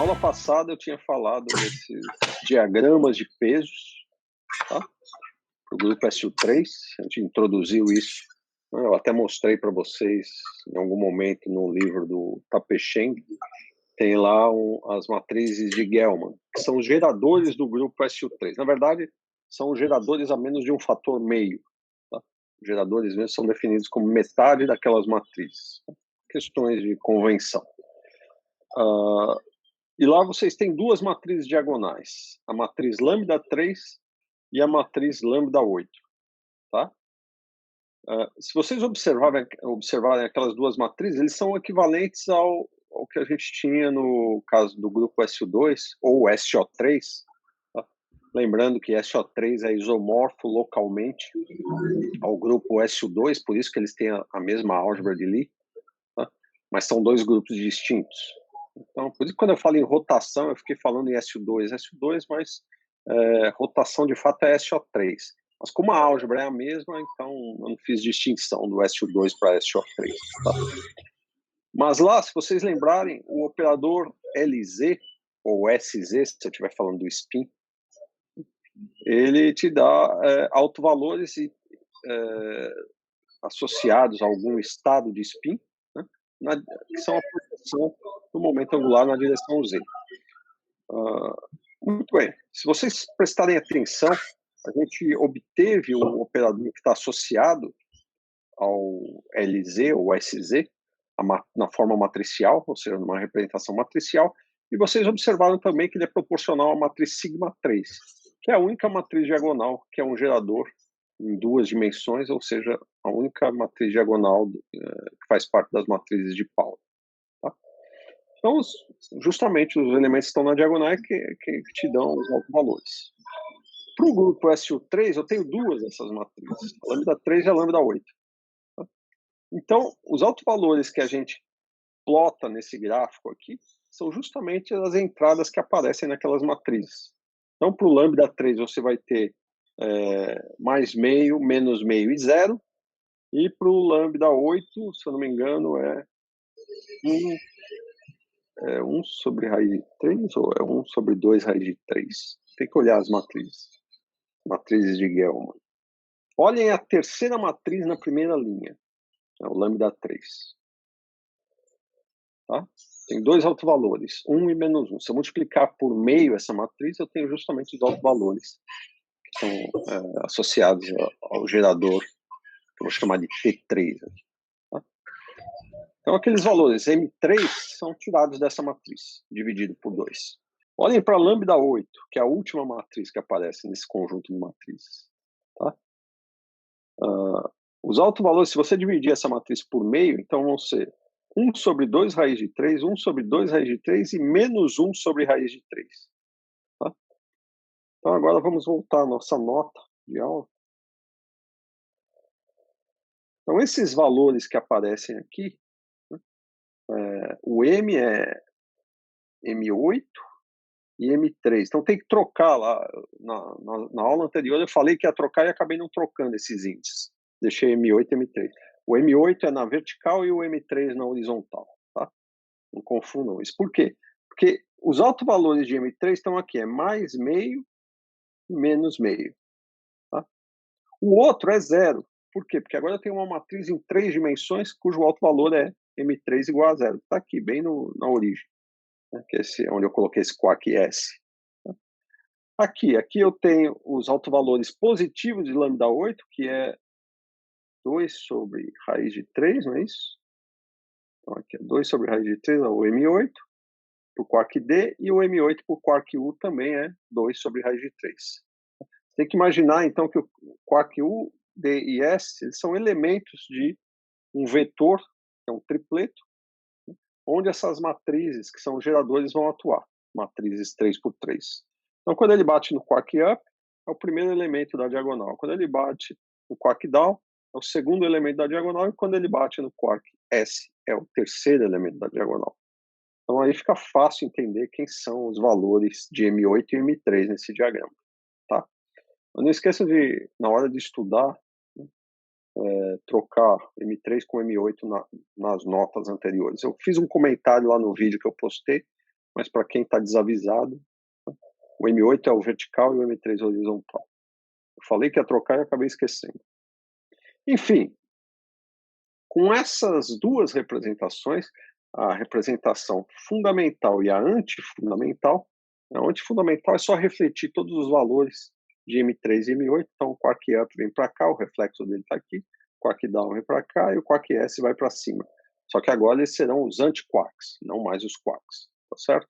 aula passada eu tinha falado desses diagramas de pesos, tá? Para o grupo SU3, a gente introduziu isso, né? Eu até mostrei para vocês em algum momento no livro do Tapecheng, tem lá as matrizes de Gell-Mann, que são os geradores do grupo SU3. Na verdade, são os geradores a menos de um fator meio. Tá? Os geradores mesmo são definidos como metade daquelas matrizes. Tá? Questões de convenção. E lá vocês têm duas matrizes diagonais, a matriz lambda 3 e a matriz lambda 8. Tá? Se vocês observarem aquelas duas matrizes, eles são equivalentes ao que a gente tinha no caso do grupo SO2 ou SO3. Tá? Lembrando que SO3 é isomorfo localmente ao grupo SO2, por isso que eles têm a mesma álgebra de Lie, tá? Mas são dois grupos distintos. Então, por isso que quando eu falo em rotação, eu fiquei falando em SO2, mas rotação de fato é SO3. Mas como a álgebra é a mesma, então eu não fiz distinção do SO2 para SO3. Tá? Mas lá, se vocês lembrarem, o operador LZ, ou SZ, se eu estiver falando do spin, ele te dá autovalores associados a algum estado de spin, né, que são a projeção do momento angular na direção Z. Muito bem. Se vocês prestarem atenção, a gente obteve um operador que está associado ao LZ ou SZ, na forma matricial, ou seja, numa representação matricial, e vocês observaram também que ele é proporcional à matriz sigma 3, que é a única matriz diagonal que é um gerador em duas dimensões, ou seja, a única matriz diagonal que faz parte das matrizes de Pauli. Tá? Então, justamente os elementos que estão na diagonal que te dão os autovalores. Para o grupo SU3, eu tenho duas dessas matrizes, a lambda 3 e a lambda 8. Tá? Então, os autovalores que a gente plota nesse gráfico aqui são justamente as entradas que aparecem naquelas matrizes. Então, para o lambda 3, você vai ter mais meio, menos meio e zero. E para o lambda 8, se eu não me engano, é 1 sobre raiz de 3 ou é 1 sobre 2 raiz de 3? Tem que olhar as matrizes de Gell-Mann. Olhem a terceira matriz na primeira linha, o lambda 3. Tá? Tem dois autovalores, 1 e menos 1. Se eu multiplicar por meio essa matriz, eu tenho justamente os autovalores que são associados ao gerador, que eu vou chamar de P3. Tá? Então, aqueles valores M3 são tirados dessa matriz, dividido por 2. Olhem para a lambda 8, que é a última matriz que aparece nesse conjunto de matrizes. Tá? Os autovalores, se você dividir essa matriz por meio, então vão ser 1 sobre 2 raiz de 3, 1 sobre 2 raiz de 3 e menos 1 sobre raiz de 3. Tá? Então, agora vamos voltar à nossa nota de aula. Então, esses valores que aparecem aqui, né, o M é M8 e M3. Então, tem que trocar lá. Na aula anterior, eu falei que ia trocar e acabei não trocando esses índices. Deixei M8 e M3. O M8 é na vertical e o M3 na horizontal. Tá? Não confundam isso. Por quê? Porque os autovalores de M3 estão aqui. É mais meio e menos meio. Tá? O outro é zero. Por quê? Porque agora eu tenho uma matriz em 3 dimensões cujo autovalor é M3 igual a zero. Está aqui, bem na origem. Né? Que é onde eu coloquei esse quark S. Tá? Aqui eu tenho os autovalores positivos de lambda 8, que é 2 sobre raiz de 3, não é isso? Então, aqui é 2 sobre raiz de 3, é o M8, por quark D, e o M8 por quark U também é 2 sobre raiz de 3. Tem que imaginar, então, que o quark U, D e S eles são elementos de um vetor, que é um tripleto, onde essas matrizes, que são geradores, vão atuar. Matrizes 3 por 3. Então, quando ele bate no quark up, é o primeiro elemento da diagonal. Quando ele bate no quark down, é o segundo elemento da diagonal. E quando ele bate no quark S, é o terceiro elemento da diagonal. Então, aí fica fácil entender quem são os valores de M8 e M3 nesse diagrama. Tá? Mas não esqueça de, na hora de estudar, trocar M3 com M8 nas notas anteriores. Eu fiz um comentário lá no vídeo que eu postei, mas para quem está desavisado, o M8 é o vertical e o M3 é o horizontal. Eu falei que ia trocar e acabei esquecendo. Enfim, com essas duas representações, a representação fundamental e a antifundamental, a antifundamental é só refletir todos os valores de M3 e M8, então o quark up vem para cá, o reflexo dele está aqui, o quark down vem para cá e o quark S vai para cima. Só que agora eles serão os antiquarks, não mais os quarks, tá certo?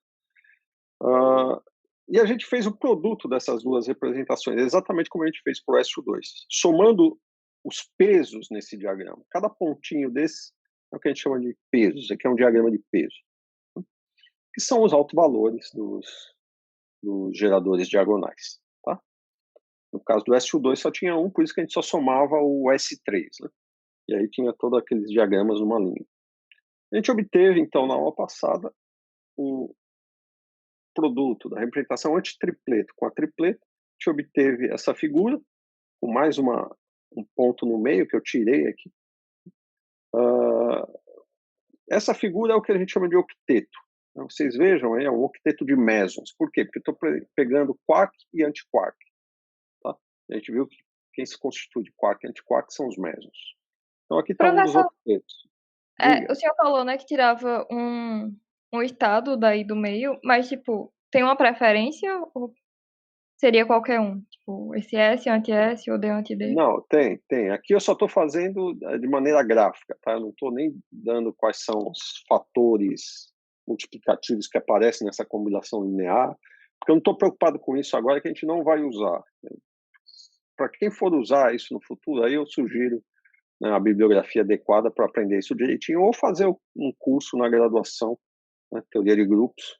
E a gente fez o produto dessas duas representações, exatamente como a gente fez para o SU2, somando os pesos nesse diagrama. Cada pontinho desse é o que a gente chama de pesos. Aqui é um diagrama de peso, que são os autovalores dos geradores diagonais. Tá? No caso do SU2 só tinha um, por isso que a gente só somava o S3. Né? E aí tinha todos aqueles diagramas numa linha. A gente obteve, então, na aula passada, o produto da representação antitripleto com a tripleto. A gente obteve essa figura, com mais um ponto no meio que eu tirei aqui. Essa figura é o que a gente chama de octeto. Então, vocês vejam, é um octeto de mesons. Por quê? Porque estou pegando quark e antiquark. Tá? A gente viu que quem se constitui de quark e antiquark são os mesons. Então aqui está um dos octetos. O senhor falou, né, que tirava um estado daí do meio, mas, tipo, tem uma preferência ou seria qualquer um? Tipo, esse S, anti-S ou D, anti-D? Não, tem. Aqui eu só estou fazendo de maneira gráfica, tá? Eu não estou nem dando quais são os fatores multiplicativos que aparecem nessa combinação linear, porque eu não estou preocupado com isso agora, que a gente não vai usar. Para quem for usar isso no futuro, aí eu sugiro, né, a bibliografia adequada para aprender isso direitinho, ou fazer um curso na graduação, né, teoria de grupos,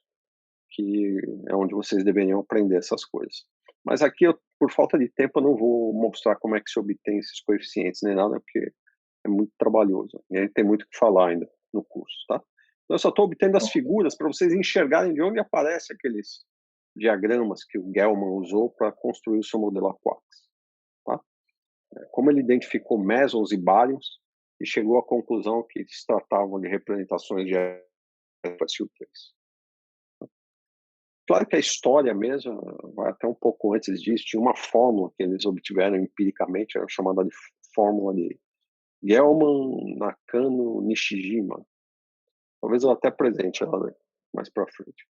que é onde vocês deveriam aprender essas coisas. Mas aqui, por falta de tempo, eu não vou mostrar como é que se obtém esses coeficientes nem nada, porque é muito trabalhoso. E a gente tem muito o que falar ainda no curso, tá? Então, eu só estou obtendo as figuras para vocês enxergarem de onde aparecem aqueles diagramas que o Gell-Mann usou para construir o seu modelo a quarks, tá? Como ele identificou mesons e baryons e chegou à conclusão que se tratavam de representações de SU3. Claro que a história mesmo vai até um pouco antes disso. Tinha uma fórmula que eles obtiveram empiricamente, era chamada de fórmula de Gell-Mann, Nakano, Nishijima. Talvez eu até apresente ela mais para frente.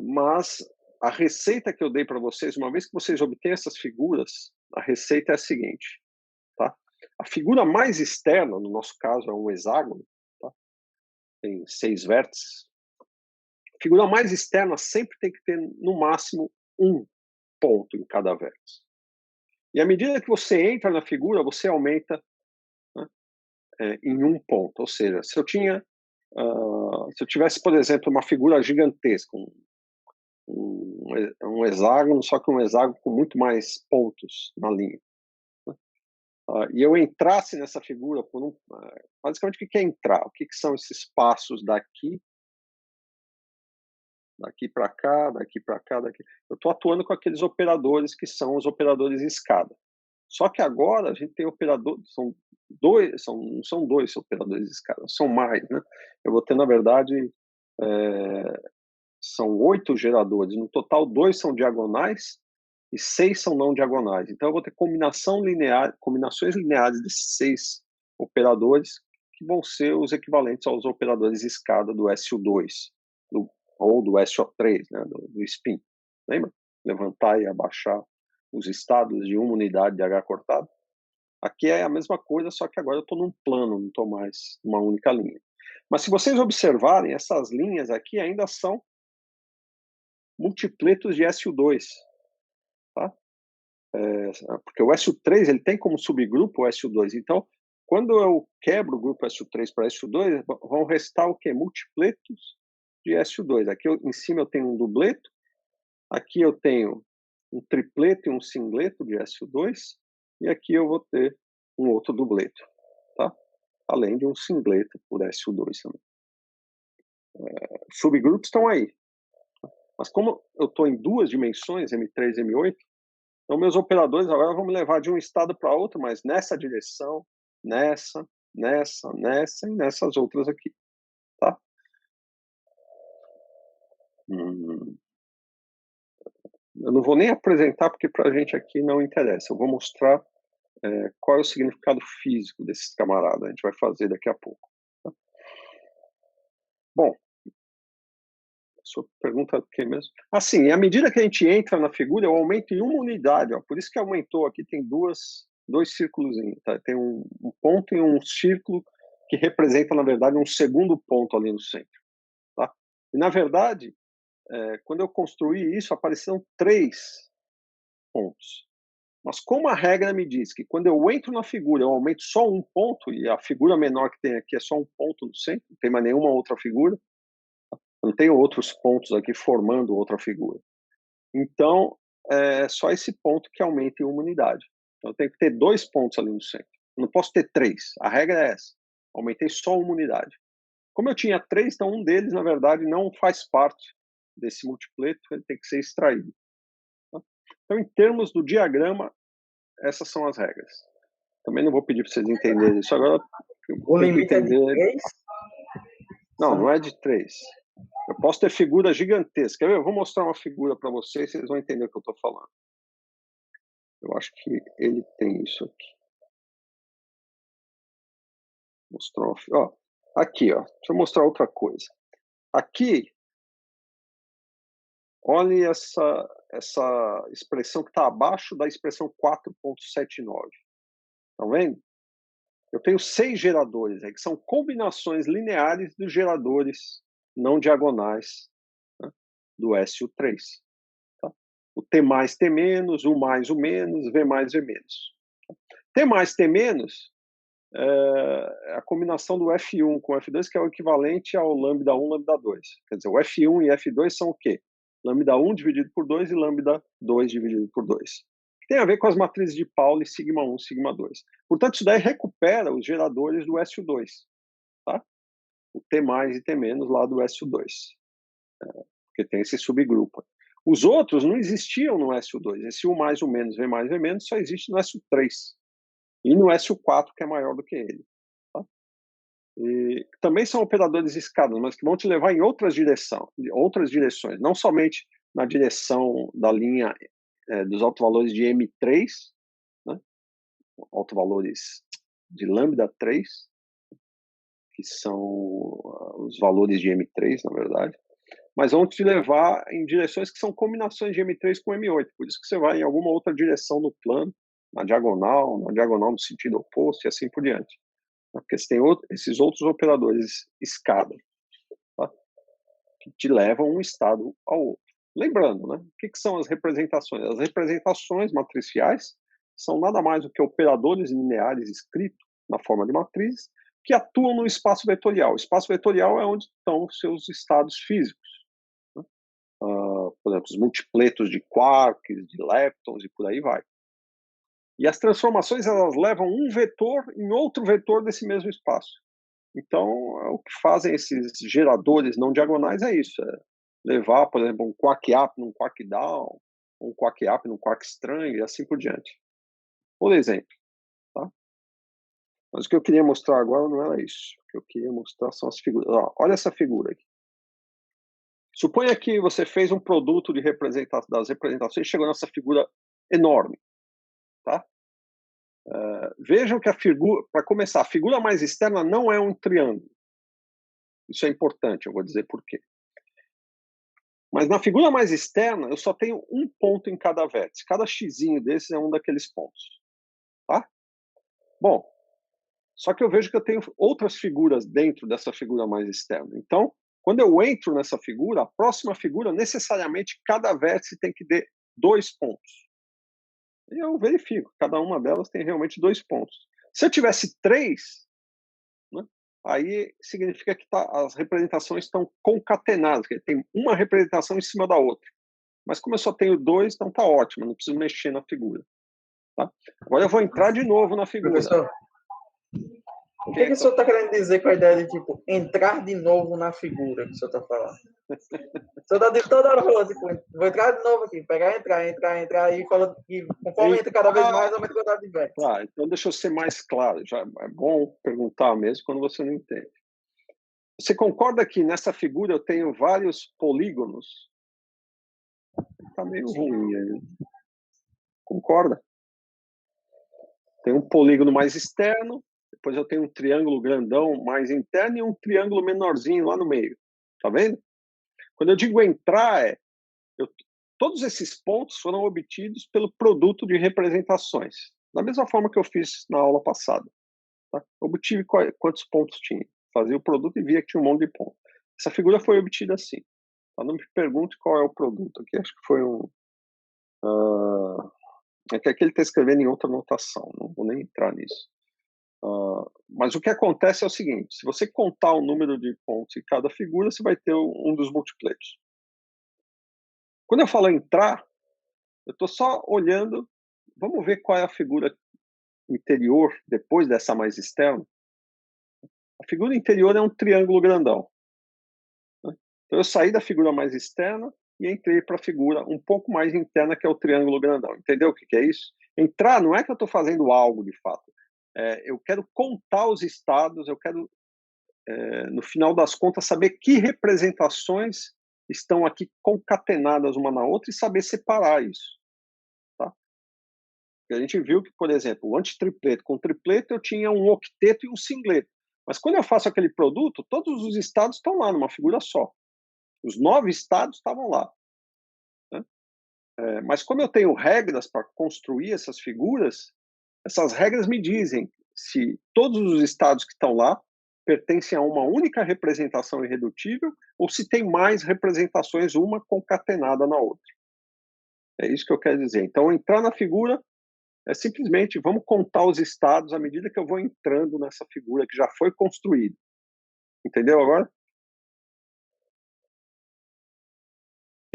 Mas a receita que eu dei para vocês, uma vez que vocês obtêm essas figuras, a receita é a seguinte. Tá? A figura mais externa, no nosso caso, é um hexágono. Tá? Tem 6 vértices. A figura mais externa sempre tem que ter, no máximo, um ponto em cada vértice. E à medida que você entra na figura, você aumenta, né, em um ponto. Ou seja, se eu tivesse, por exemplo, uma figura gigantesca, um hexágono, só que um hexágono com muito mais pontos na linha, né, e eu entrasse nessa figura por basicamente, o que é entrar? O que são esses passos daqui para cá, daqui para cá, daqui. Eu estou atuando com aqueles operadores que são os operadores escada. Só que agora a gente tem operadores, não são dois operadores escada, são mais, né? Eu vou ter, na verdade, são 8 geradores. No total, 2 são diagonais e 6 são não diagonais. Então, eu vou ter combinações lineares desses 6 operadores que vão ser os equivalentes aos operadores escada do SU2, ou do SO3, né, do spin. Lembra? Levantar e abaixar os estados de uma unidade de H cortado. Aqui é a mesma coisa, só que agora eu estou num plano, não estou mais numa única linha. Mas se vocês observarem, essas linhas aqui ainda são multipletos de SU2. Tá? Porque o SU3 ele tem como subgrupo o SU2. Então, quando eu quebro o grupo SU3 para SU2, vão restar o quê? Multipletos de SU2. Aqui em cima eu tenho um dupleto, aqui eu tenho um tripleto e um singleto de SU2, e aqui eu vou ter um outro dupleto, tá? Além de um singleto por SU2 também. Subgrupos estão aí. Mas como eu estou em 2 dimensões, M3 e M8, então meus operadores agora vão me levar de um estado para outro, mas nessa direção, nessa e nessas outras aqui, tá? Eu não vou nem apresentar, porque para a gente aqui não interessa. Eu vou mostrar qual é o significado físico desses camaradas. A gente vai fazer daqui a pouco. Tá? Bom, a sua pergunta é o que mesmo? Assim, à medida que a gente entra na figura, eu aumento em uma unidade. Ó, por isso que aumentou aqui, tem dois círculos. Tá? Tem um ponto e um círculo que representa, na verdade, um segundo ponto ali no centro. Tá? E, na verdade, quando eu construí isso, apareceram 3 pontos. Mas como a regra me diz que quando eu entro na figura, eu aumento só um ponto, e a figura menor que tem aqui é só um ponto no centro, não tem mais nenhuma outra figura, não tenho outros pontos aqui formando outra figura. Então, é só esse ponto que aumenta em uma unidade. Então, eu tenho que ter 2 pontos ali no centro. Eu não posso ter 3. A regra é essa. Aumentei só uma unidade. Como eu tinha 3, então um deles, na verdade, não faz parte desse multipleto, ele tem que ser extraído. Tá? Então, em termos do diagrama, essas são as regras. Também não vou pedir para vocês entenderem isso agora. O limite é de 3? Não, não é de 3. Eu posso ter figura gigantesca. Quer ver? Eu vou mostrar uma figura para vocês, vocês vão entender o que eu estou falando. Eu acho que ele tem isso aqui. Mostrou. Ó, aqui, ó. Deixa eu mostrar outra coisa. Aqui, olhe essa expressão que está abaixo da expressão 4.79. Estão vendo? Eu tenho 6 geradores aí, que são combinações lineares dos geradores não diagonais, né, do SU3. Tá? O T mais, T menos, U mais, U menos, V mais, V menos. T mais, T menos é a combinação do F1 com F2, que é o equivalente ao lambda 1, lambda 2. Quer dizer, o F1 e F2 são o quê? Lambda 1 dividido por 2 e lambda 2 dividido por 2. Tem a ver com as matrizes de Pauli, sigma 1, sigma 2. Portanto, isso daí recupera os geradores do SU2. Tá? O T mais e T menos lá do SU2. Porque tem esse subgrupo. Os outros não existiam no SU2. Esse U mais, U menos, V mais, V menos só existe no SU3. E no SU4, que é maior do que ele. Tá? E também são operadores escadas, mas que vão te levar em outras direções, não somente na direção da linha dos autovalores de M3, né? Autovalores de lambda 3, que são os valores de M3, na verdade, mas vão te levar em direções que são combinações de M3 com M8, por isso que você vai em alguma outra direção no plano, na diagonal no sentido oposto e assim por diante. Porque você tem esses outros operadores escada, tá? Que te levam um estado ao outro. Lembrando, né? O que são as representações? As representações matriciais são nada mais do que operadores lineares escritos na forma de matrizes que atuam no espaço vetorial. O espaço vetorial é onde estão os seus estados físicos. Né? Por exemplo, os multipletos de quarks, de leptons e por aí vai. E as transformações, elas levam um vetor em outro vetor desse mesmo espaço. Então, o que fazem esses geradores não diagonais é isso, é levar, por exemplo, um quark up num quark down, um quark up num quark string, e assim por diante. Por exemplo. Tá? Mas o que eu queria mostrar agora não era isso. O que eu queria mostrar são as figuras. Olha essa figura aqui. Suponha que você fez um produto de das representações e chegou nessa figura enorme. Tá? Vejam que a figura, para começar, a figura mais externa não é um triângulo. Isso é importante, eu vou dizer por quê. Mas na figura mais externa, eu só tenho um ponto em cada vértice. Cada xizinho desses é um daqueles pontos. Tá? Bom, só que eu vejo que eu tenho outras figuras dentro dessa figura mais externa. Então, quando eu entro nessa figura, a próxima figura, necessariamente, cada vértice tem que ter 2 pontos. E eu verifico, cada uma delas tem realmente 2 pontos. Se eu tivesse 3, né, aí significa que as representações estão concatenadas, que tem uma representação em cima da outra. Mas como eu só tenho 2, então tá ótimo, não preciso mexer na figura. Tá? Agora eu vou entrar de novo na figura. Professor, o que o senhor está querendo dizer com a ideia de, tipo, entrar de novo na figura que o senhor está falando? O senhor está toda hora falando, tipo, vou entrar de novo aqui, pegar, entrar, e falando que conforme entra cada vez mais, aumenta a quantidade de vértices. Claro, então deixa eu ser mais claro. Já é bom perguntar mesmo quando você não entende. Você concorda que nessa figura eu tenho vários polígonos? Está meio ruim aí. Concorda? Tem um polígono mais externo, depois eu tenho um triângulo grandão mais interno e um triângulo menorzinho lá no meio. Tá vendo? Quando eu digo entrar, todos esses pontos foram obtidos pelo produto de representações, da mesma forma que eu fiz na aula passada. Tá? Obtive quantos pontos tinha. Fazia o produto e via que tinha um monte de pontos. Essa figura foi obtida assim. Tá? Não me pergunte qual é o produto aqui. Acho que foi um... é que aqui ele está escrevendo em outra notação. Não vou nem entrar nisso. Mas o que acontece é o seguinte. Se você contar o número de pontos em cada figura, você vai ter um dos múltiplos. Quando eu falo entrar, eu estou só olhando. Vamos ver qual é a figura interior depois dessa mais externa. A figura interior é um triângulo grandão. Né? Então eu saí da figura mais externa e entrei para a figura um pouco mais interna, que é o triângulo grandão. Entendeu o que é isso? Entrar não é que eu estou fazendo algo de fato. Eu quero contar os estados, eu quero, no final das contas, saber que representações estão aqui concatenadas uma na outra e saber separar isso. Tá? A gente viu que, por exemplo, o antitripleto com tripleto eu tinha um octeto e um singleto. Mas quando eu faço aquele produto, todos os estados estão lá numa figura só. Os 9 estados estavam lá. Né? Mas como eu tenho regras para construir essas figuras, essas regras me dizem se todos os estados que estão lá pertencem a uma única representação irredutível ou se tem mais representações, uma concatenada na outra. É isso que eu quero dizer. Então, entrar na figura é simplesmente vamos contar os estados à medida que eu vou entrando nessa figura que já foi construída. Entendeu agora?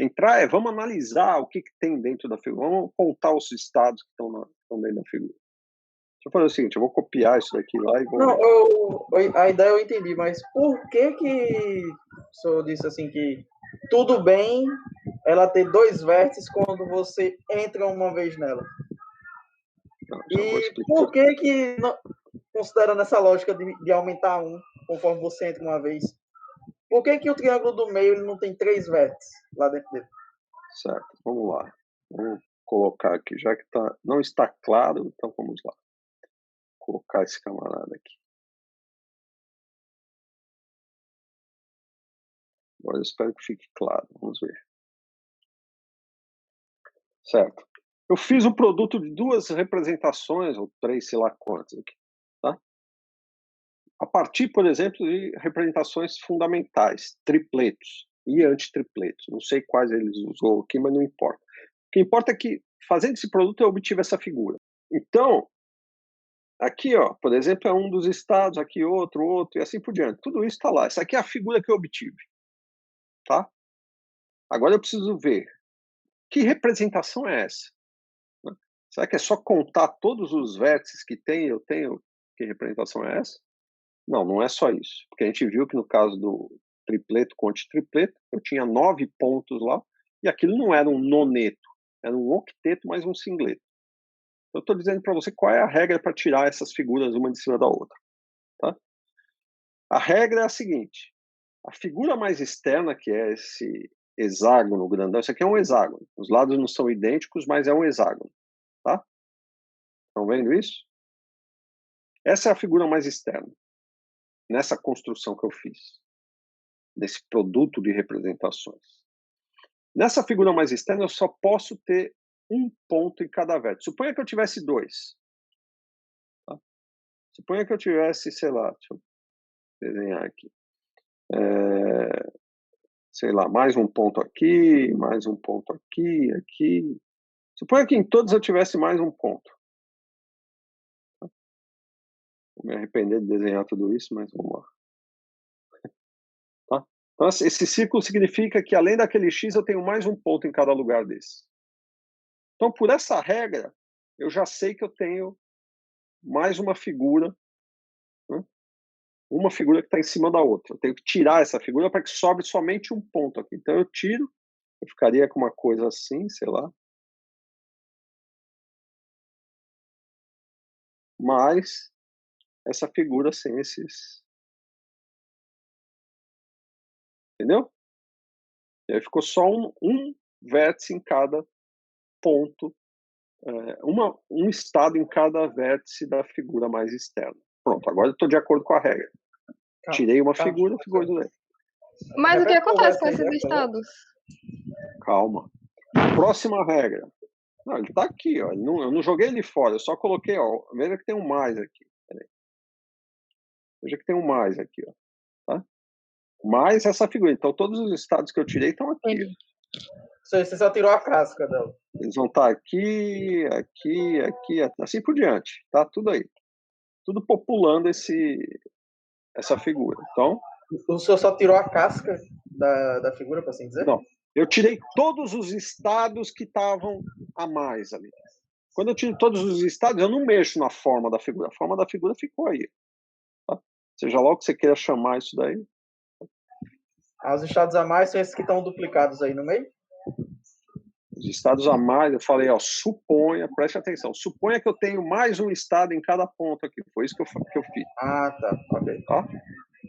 Entrar vamos analisar o que tem dentro da figura, vamos contar os estados que estão dentro da figura. Deixa eu fazer o seguinte, eu vou copiar isso daqui lá e vou... Não, a ideia eu entendi, mas por que o senhor disse assim que tudo bem ela ter 2 vértices quando você entra uma vez nela? Não, e por que não, considerando essa lógica de aumentar um conforme você entra uma vez, por que o triângulo do meio ele não tem 3 vértices lá dentro dele? Certo, vamos lá. Vamos colocar aqui, já que não está claro, então vamos lá. Vou colocar esse camarada aqui. Agora eu espero que fique claro, vamos ver. Certo. Eu fiz um produto de 2 representações, ou 3, sei lá quantas aqui. Tá? A partir, por exemplo, de representações fundamentais, tripletos e antitripletos. Não sei quais eles usou aqui, mas não importa. O que importa é que, fazendo esse produto, eu obtive essa figura. Então, aqui, ó, por exemplo, é um dos estados, aqui outro, e assim por diante. Tudo isso está lá. Essa aqui é a figura que eu obtive. Tá? Agora eu preciso ver que representação é essa. Né? Será que é só contar todos os vértices que eu tenho, que representação é essa? Não, não é só isso. Porque a gente viu que no caso do tripleto com antitripleto, eu tinha 9 pontos lá, e aquilo não era um noneto, era um octeto mais um singleto. Eu estou dizendo para você qual é a regra para tirar essas figuras uma de cima da outra. Tá? A regra é a seguinte: a figura mais externa, que é esse hexágono grandão, isso aqui é um hexágono. Os lados não são idênticos, mas é um hexágono. Tá? Estão vendo isso? Essa é a figura mais externa, nessa construção que eu fiz, nesse produto de representações. Nessa figura mais externa, eu só posso ter um ponto em cada vértice. Suponha que eu tivesse 2. Tá? Suponha que eu tivesse, sei lá, deixa eu desenhar aqui. Sei lá, mais um ponto aqui, mais um ponto aqui, aqui. Suponha que em todos eu tivesse mais um ponto. Tá? Vou me arrepender de desenhar tudo isso, mas vamos lá. Tá? Então, esse círculo significa que, além daquele X, eu tenho mais um ponto em cada lugar desse. Então, por essa regra, eu já sei que eu tenho mais uma figura, né? Uma figura que está em cima da outra. Eu tenho que tirar essa figura para que sobre somente um ponto aqui. Então, eu tiro, eu ficaria com uma coisa assim, sei lá. Mais essa figura sem Entendeu? E aí ficou só um vértice em cada ponto, um estado em cada vértice da figura mais externa. Pronto, agora eu estou de acordo com a regra. Tirei uma figura, ficou do lado. Mas o que acontece com esses estados? Calma. Próxima regra. Não, ele está aqui, ó. Eu não joguei ele fora, eu só coloquei, ó. Veja que tem um mais aqui. Veja que tem um mais aqui, ó. Tá? Mais essa figura. Então, todos os estados que eu tirei estão aqui. Você só tirou a casca dela. Eles vão estar aqui, aqui, aqui, assim por diante. Tá tudo aí. Tudo populando essa figura. Então, o senhor só tirou a casca da figura, para assim dizer? Não. Eu tirei todos os estados que estavam a mais ali. Quando eu tiro todos os estados, eu não mexo na forma da figura. A forma da figura ficou aí. Tá? Seja lá o que você queira chamar isso daí. Os estados a mais são esses que estão duplicados aí no meio? Os estados a mais, eu falei, ó, suponha, preste atenção, suponha que eu tenho mais um estado em cada ponto aqui. Foi isso que eu fiz. Ah, tá. Ok. Tá?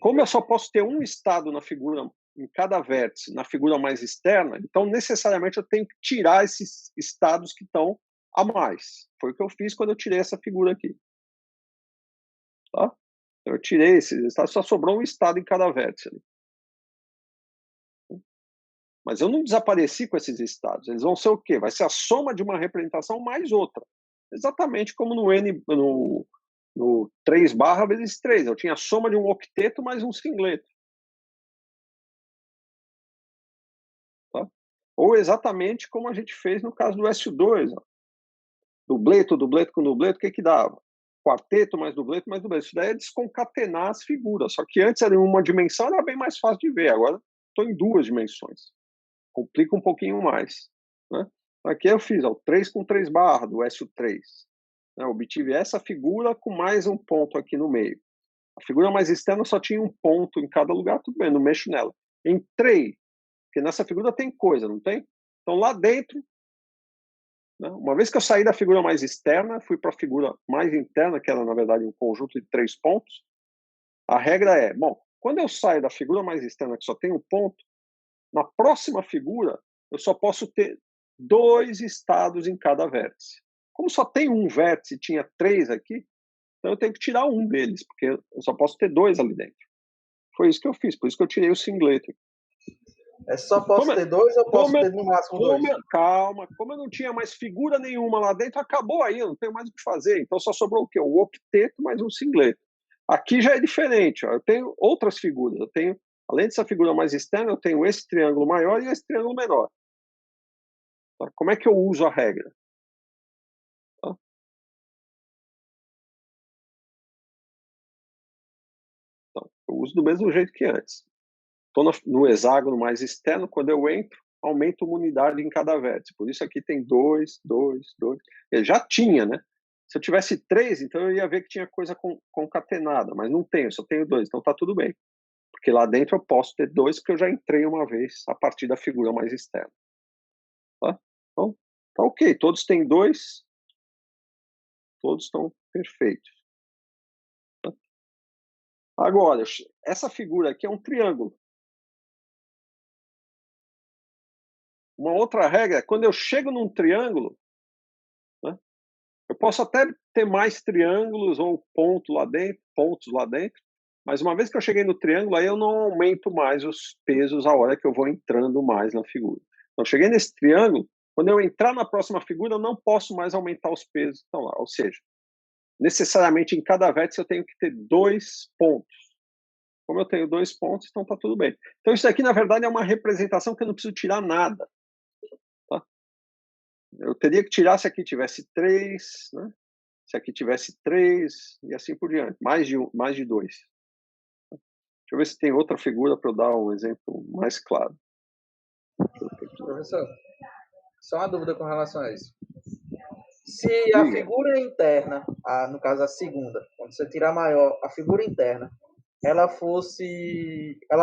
Como eu só posso ter um estado na figura, em cada vértice, na figura mais externa, então necessariamente eu tenho que tirar esses estados que estão a mais. Foi o que eu fiz quando eu tirei essa figura aqui. Tá? Eu tirei esses estados, só sobrou um estado em cada vértice ali. Mas eu não desapareci com esses estados. Eles vão ser o quê? Vai ser a soma de uma representação mais outra. Exatamente como no 3 barra vezes 3. Eu tinha a soma de um octeto mais um singleto. Tá? Ou exatamente como a gente fez no caso do SU2. Ó. Dubleto com dubleto, o que dava? Quarteto mais dubleto mais dubleto. Isso daí é desconcatenar as figuras. Só que antes era em uma dimensão, era bem mais fácil de ver. Agora estou em duas dimensões. Complica um pouquinho mais. Né? Aqui eu fiz o 3 com 3 barra do SU3. Né? Obtive essa figura com mais um ponto aqui no meio. A figura mais externa só tinha um ponto em cada lugar, tudo bem, não mexo nela. Entrei, porque nessa figura tem coisa, não tem? Então lá dentro, né? Uma vez que eu saí da figura mais externa, fui para a figura mais interna, que era na verdade um conjunto de 3 pontos, a regra é, bom, quando eu saio da figura mais externa, que só tem um ponto, na próxima figura, eu só posso ter 2 estados em cada vértice. Como só tem um vértice e tinha 3 aqui, então eu tenho que tirar um deles, porque eu só posso ter 2 ali dentro. Foi isso que eu fiz, por isso que eu tirei o singleto. Só posso ter 2 ou posso ter no máximo 2? Calma, como eu não tinha mais figura nenhuma lá dentro, acabou aí, eu não tenho mais o que fazer. Então só sobrou o quê? O octeto mais um singleto. Aqui já é diferente, ó. Eu tenho outras figuras, eu tenho além dessa figura mais externa, eu tenho esse triângulo maior e esse triângulo menor. Tá? Como é que eu uso a regra? Tá? Então, eu uso do mesmo jeito que antes. Estou no hexágono mais externo, quando eu entro, aumento uma unidade em cada vértice. Por isso aqui tem 2, 2, 2. Eu já tinha, né? Se eu tivesse 3, então eu ia ver que tinha coisa concatenada, mas não tenho, só tenho 2, então está tudo bem. Porque lá dentro eu posso ter 2, porque eu já entrei uma vez a partir da figura mais externa. Tá? Então, tá ok. Todos têm 2. Todos estão perfeitos. Tá? Agora, essa figura aqui é um triângulo. Uma outra regra é, quando eu chego num triângulo, né, eu posso até ter mais triângulos ou pontos lá dentro, mas uma vez que eu cheguei no triângulo, aí eu não aumento mais os pesos a hora que eu vou entrando mais na figura. Então, cheguei nesse triângulo, quando eu entrar na próxima figura, eu não posso mais aumentar os pesos que estão lá. Ou seja, necessariamente em cada vértice eu tenho que ter 2 pontos. Como eu tenho 2 pontos, então está tudo bem. Então isso aqui, na verdade, é uma representação que eu não preciso tirar nada. Tá? Eu teria que tirar se aqui tivesse 3, né? Se aqui tivesse 3, e assim por diante. Mais de 2. Deixa eu ver se tem outra figura para eu dar um exemplo mais claro. Professor, só uma dúvida com relação a isso. Se a figura interna, no caso a segunda, quando você tirar maior, a figura interna, ela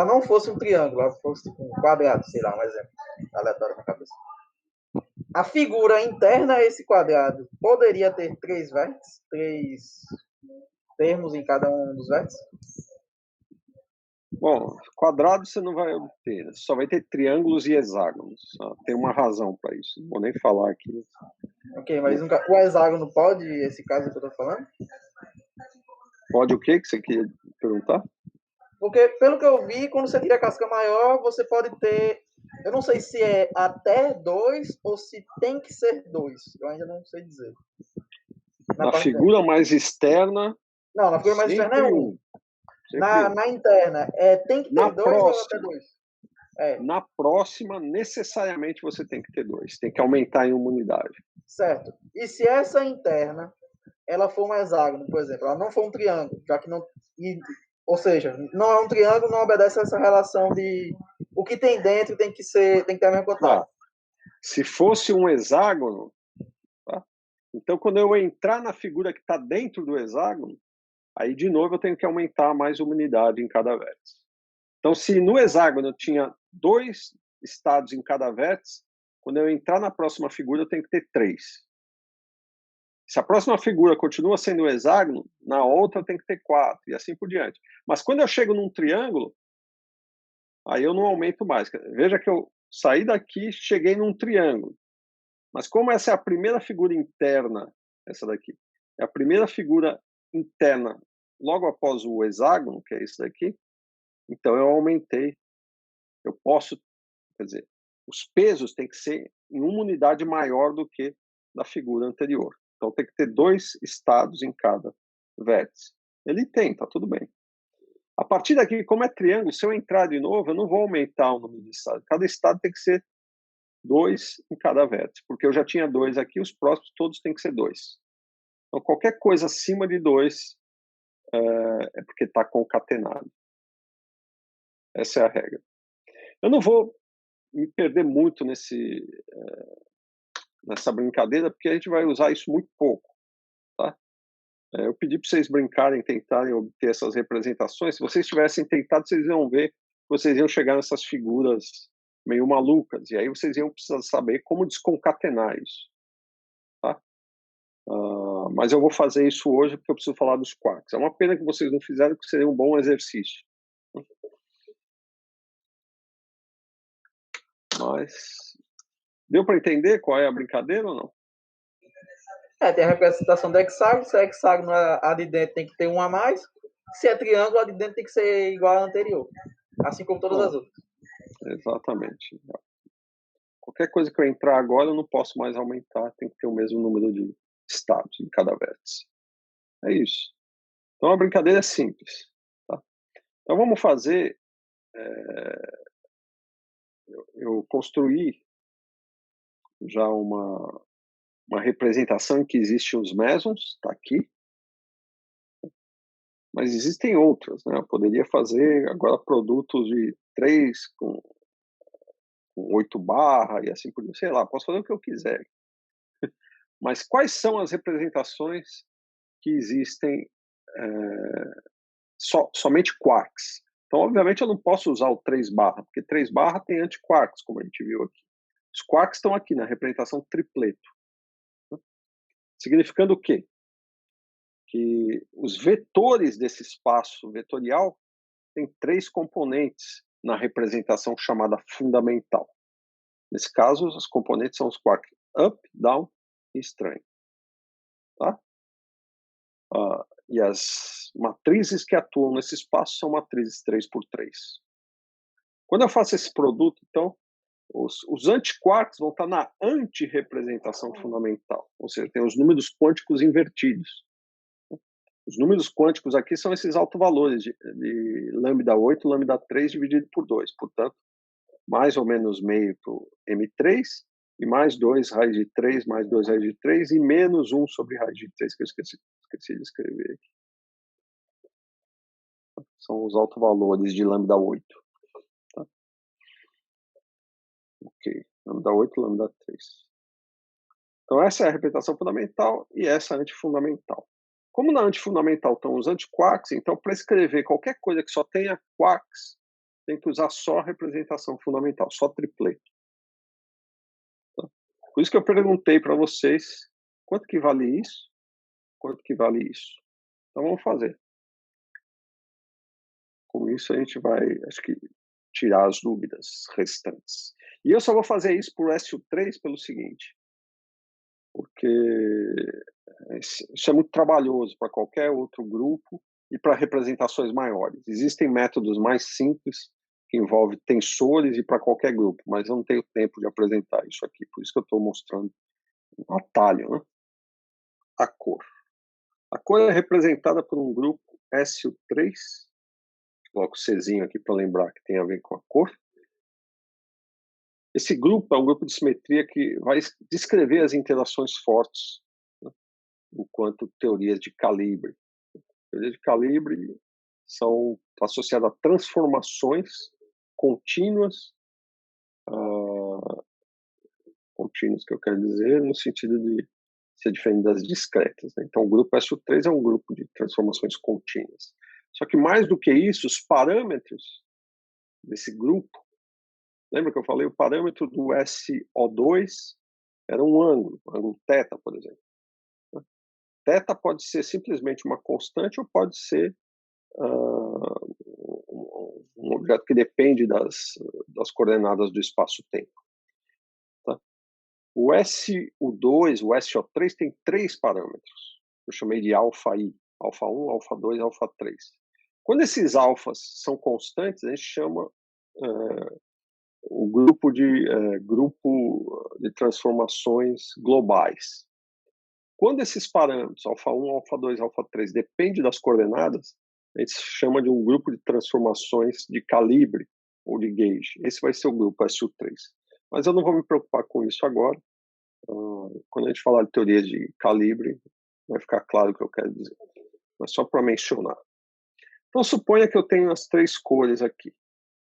não fosse um triângulo, ela fosse tipo um quadrado, sei lá, um exemplo aleatório na cabeça. A figura interna a esse quadrado poderia ter 3 vértices, 3 termos em cada um dos vértices? Bom, quadrado você não vai obter, só vai ter triângulos e hexágonos. Tem uma razão para isso, não vou nem falar aqui. Ok, mas o hexágono pode, esse caso que eu tô falando? Pode o quê que você queria perguntar? Porque, pelo que eu vi, quando você tira a casca maior, você pode ter... Eu não sei se é até 2 ou se tem que ser 2. Eu ainda não sei dizer. Na figura mais externa... Não, na figura mais externa é 1. Na interna, tem que ter 2 ou até 2? Na próxima, necessariamente você tem que ter 2. Tem que aumentar em uma unidade. Certo. E se essa interna, ela for um hexágono, por exemplo, ela não for um triângulo, já que não... Ou seja, não é um triângulo, não obedece a essa relação de o que tem dentro tem que ter a mesma quantidade. Se fosse um hexágono, tá? Então quando eu entrar na figura que está dentro do hexágono, aí de novo eu tenho que aumentar mais uma unidade em cada vértice. Então se no hexágono eu tinha 2 estados em cada vértice, quando eu entrar na próxima figura eu tenho que ter 3. Se a próxima figura continua sendo um hexágono, na outra tem que ter 4, e assim por diante. Mas quando eu chego num triângulo, aí eu não aumento mais. Veja que eu saí daqui, cheguei num triângulo. Mas como essa é a primeira figura interna, essa daqui, é a primeira figura interna logo após o hexágono, que é esse daqui, então eu aumentei. Eu posso, quer dizer, os pesos têm que ser em uma unidade maior do que da figura anterior. Então tem que ter 2 estados em cada vértice. Ele tem, tá tudo bem. A partir daqui, como é triângulo, se eu entrar de novo, eu não vou aumentar o número de estados. Cada estado tem que ser 2 em cada vértice, porque eu já tinha 2 aqui, os próximos todos têm que ser 2. Então qualquer coisa acima de 2 é porque está concatenado. Essa é a regra. Eu não vou me perder muito nessa brincadeira, porque a gente vai usar isso muito pouco. Tá? Eu pedi para vocês brincarem, tentarem obter essas representações. Se vocês tivessem tentado, vocês iam ver que vocês iam chegar nessas figuras meio malucas, e aí vocês iam precisar saber como desconcatenar isso. Tá? Mas eu vou fazer isso hoje porque eu preciso falar dos quarks. É uma pena que vocês não fizeram, porque seria um bom exercício. Mas deu para entender qual é a brincadeira ou não? Tem a representação do hexágono. Se é hexágono, a de dentro tem que ter um a mais. Se é triângulo, a de dentro tem que ser igual à anterior. Assim como todas as outras. Exatamente. Qualquer coisa que eu entrar agora, eu não posso mais aumentar. Tem que ter o mesmo número de estados em cada vértice. É isso. Então a brincadeira é simples. Tá? Então vamos fazer... Eu construí já uma representação em que existem os mesons, está aqui. Mas existem outras, né? Eu poderia fazer agora produtos de 3 com 8 barras e assim por diante. Sei lá, posso fazer o que eu quiser. Mas quais são as representações que existem somente quarks? Então, obviamente, eu não posso usar o 3 barra, porque 3 barra tem antiquarks, como a gente viu aqui. Os quarks estão aqui na representação tripleto. Significando o quê? Que os vetores desse espaço vetorial têm 3 componentes na representação chamada fundamental. Nesse caso, os componentes são os quarks up, down e estranho. Tá? E as matrizes que atuam nesse espaço são matrizes 3x3. Quando eu faço esse produto, então, os antiquarks vão estar na antirrepresentação fundamental, ou seja, tem os números quânticos invertidos. Os números quânticos aqui são esses autovalores de lambda 8, lambda 3 dividido por 2. Portanto, mais ou menos meio para o M3, e mais 2 raiz de 3, mais 2 raiz de 3, e menos 1 sobre raiz de 3, que eu esqueci de escrever aqui. São os autovalores de lambda 8. Tá? Ok, lambda 8, lambda 3. Então essa é a representação fundamental e essa é a antifundamental. Como na antifundamental estão os antiquarks, então para escrever qualquer coisa que só tenha quarks, tem que usar só a representação fundamental, só tripleto. Tá? Por isso que eu perguntei para vocês quanto que vale isso, quanto que vale isso. Então vamos fazer. com isso a gente vai, acho que, tirar as dúvidas restantes. E eu só vou fazer isso por SU3 pelo seguinte, porque isso é muito trabalhoso para qualquer outro grupo e para representações maiores. Existem métodos mais simples que envolvem tensores e para qualquer grupo, mas eu não tenho tempo de apresentar isso aqui, por isso que eu estou mostrando um atalho, né? A cor. A cor é representada por um grupo SU3, coloco o Czinho aqui para lembrar que tem a ver com a cor. Esse grupo é um grupo de simetria que vai descrever as interações fortes, né, enquanto teorias de calibre. Teorias de calibre são associadas a transformações contínuas, contínuas que eu quero dizer no sentido de ser diferente das discretas, né? Então, o grupo SU3 é um grupo de transformações contínuas. Só que mais do que isso, os parâmetros desse grupo, lembra que eu falei, o parâmetro do SO2 era um ângulo θ, por exemplo. Θ pode ser simplesmente uma constante ou pode ser um objeto que depende das coordenadas do espaço-tempo. Tá? O SU2, o SO3 tem 3 parâmetros. Eu chamei de alfa-I, alfa-1, alfa-2, alfa-3. Quando esses alfas são constantes, a gente chama o grupo de transformações globais. Quando esses parâmetros, alfa-1, alfa-2, alfa-3, dependem das coordenadas, a gente chama de um grupo de transformações de calibre ou de gauge. Esse vai ser o grupo SU3. Mas eu não vou me preocupar com isso agora. Quando a gente falar de teorias de calibre, vai ficar claro o que eu quero dizer. Mas só para mencionar. Então, suponha que eu tenho as 3 cores aqui.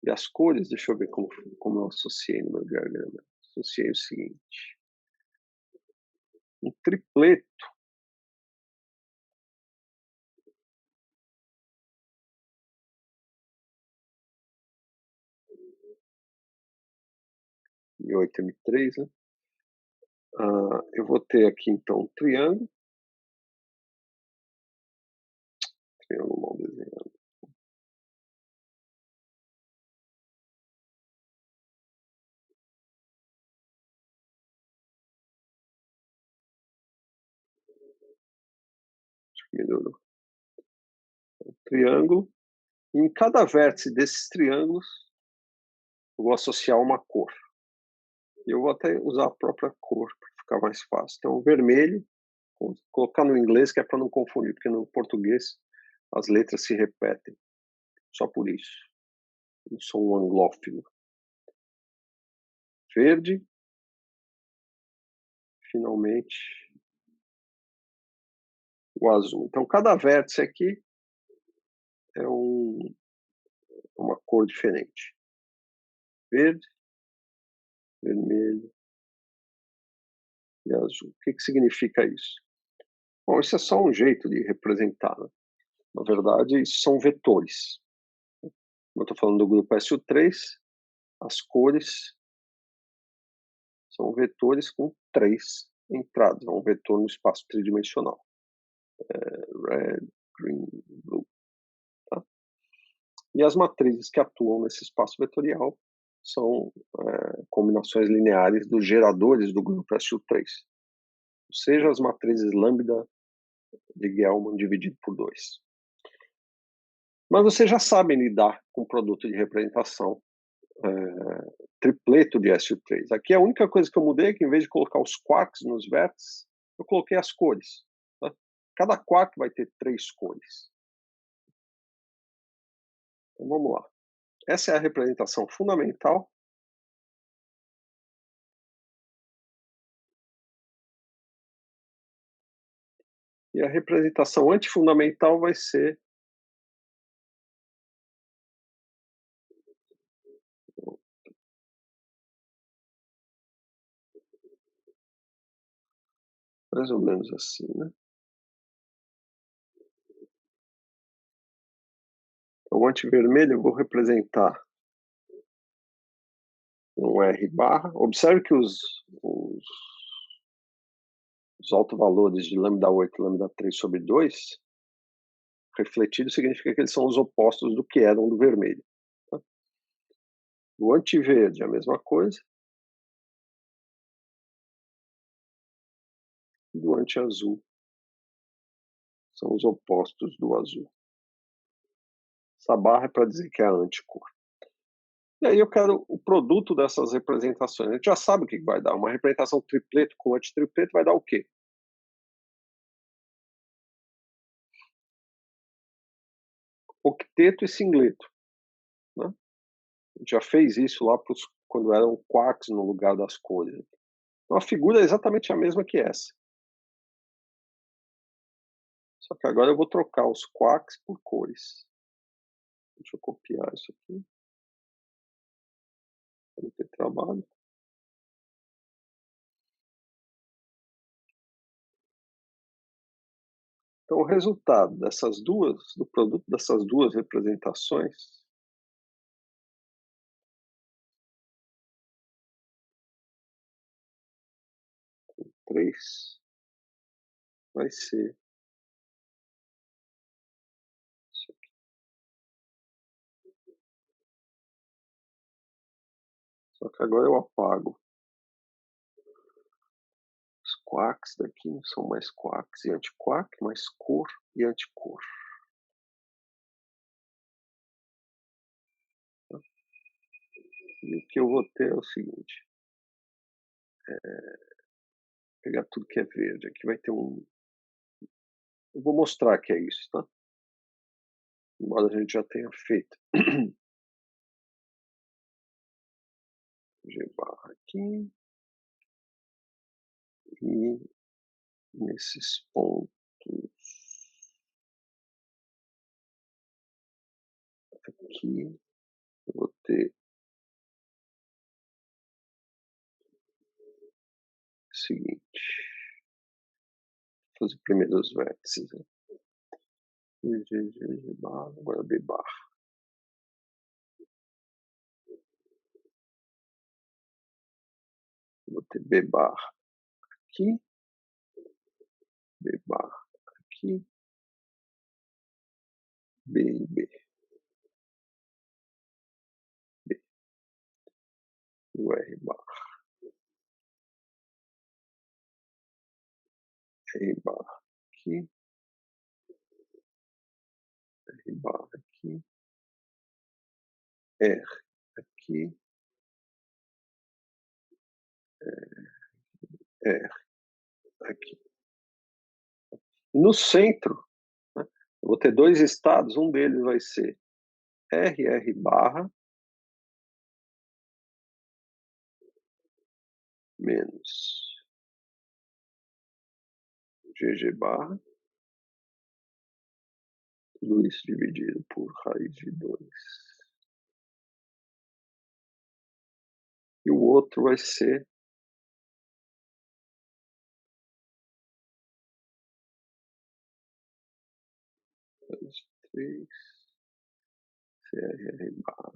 E as cores, deixa eu ver como eu associei no meu diagrama. Associei o seguinte. Um tripleto M8M3, né? Eu vou ter aqui, então, um triângulo mal desenhado. Acho que melhorou. Um triângulo. E em cada vértice desses triângulos, eu vou associar uma cor. E eu vou até usar a própria cor para ficar mais fácil. Então, o vermelho, vou colocar no inglês que é para não confundir, porque no português as letras se repetem. Só por isso. Eu sou um anglófilo. Verde. Finalmente, o azul. Então, cada vértice aqui é uma cor diferente. Verde, vermelho e azul. O que significa isso? Bom, isso é só um jeito de representar, né? Na verdade, isso são vetores. Como eu estou falando do grupo SU3, as cores são vetores com 3 entradas. É um vetor no espaço tridimensional. Red, green, blue. Tá? E as matrizes que atuam nesse espaço vetorial são combinações lineares dos geradores do grupo SU3. Ou seja, as matrizes lambda de Gell-Mann dividido por 2. Mas vocês já sabem lidar com o produto de representação tripleto de SU3. Aqui a única coisa que eu mudei é que, em vez de colocar os quarks nos vértices, eu coloquei as cores. Tá? Cada quark vai ter 3 cores. Então vamos lá. Essa é a representação fundamental. E a representação antifundamental vai ser mais ou menos assim, né? Então, o antivermelho eu vou representar um R barra. Observe que os autovalores de lambda 8 e lambda 3 sobre 2 refletido significa que eles são os opostos do que eram do vermelho. Tá? O antiverde é a mesma coisa. E do anti-azul são os opostos do azul. Essa barra é para dizer que é a anticor. E aí eu quero o produto dessas representações. A gente já sabe o que vai dar. Uma representação tripleto com antitripleto vai dar o quê? Octeto e singleto. Né? A gente já fez isso lá quando eram quarks no lugar das cores. Então a figura é exatamente a mesma que essa. Só que agora eu vou trocar os quarks por cores. Deixa eu copiar isso aqui. Para não ter trabalho. Então o resultado do produto dessas duas representações vai ser isso aqui. Só que agora eu apago. Os quarks daqui não são mais quarks e antiquark, mais cor e anticor. E o que eu vou ter é o seguinte. Pegar tudo que é verde. Aqui vai ter um... Eu vou mostrar que é isso, tá? Embora a gente já tenha feito. G barra aqui. E nesses pontos aqui eu vou ter o seguinte. Vou fazer primeiro os vértices. Né? G barra, agora B barra. Vou ter B barra aqui, B barra aqui, B e B. B. E o R barra. R barra aqui, R barra aqui, R aqui, R aqui. No centro, né, eu vou ter dois estados, um deles vai ser RR barra menos GG barra, tudo isso dividido por raiz de 2. E o outro vai ser três CRR barra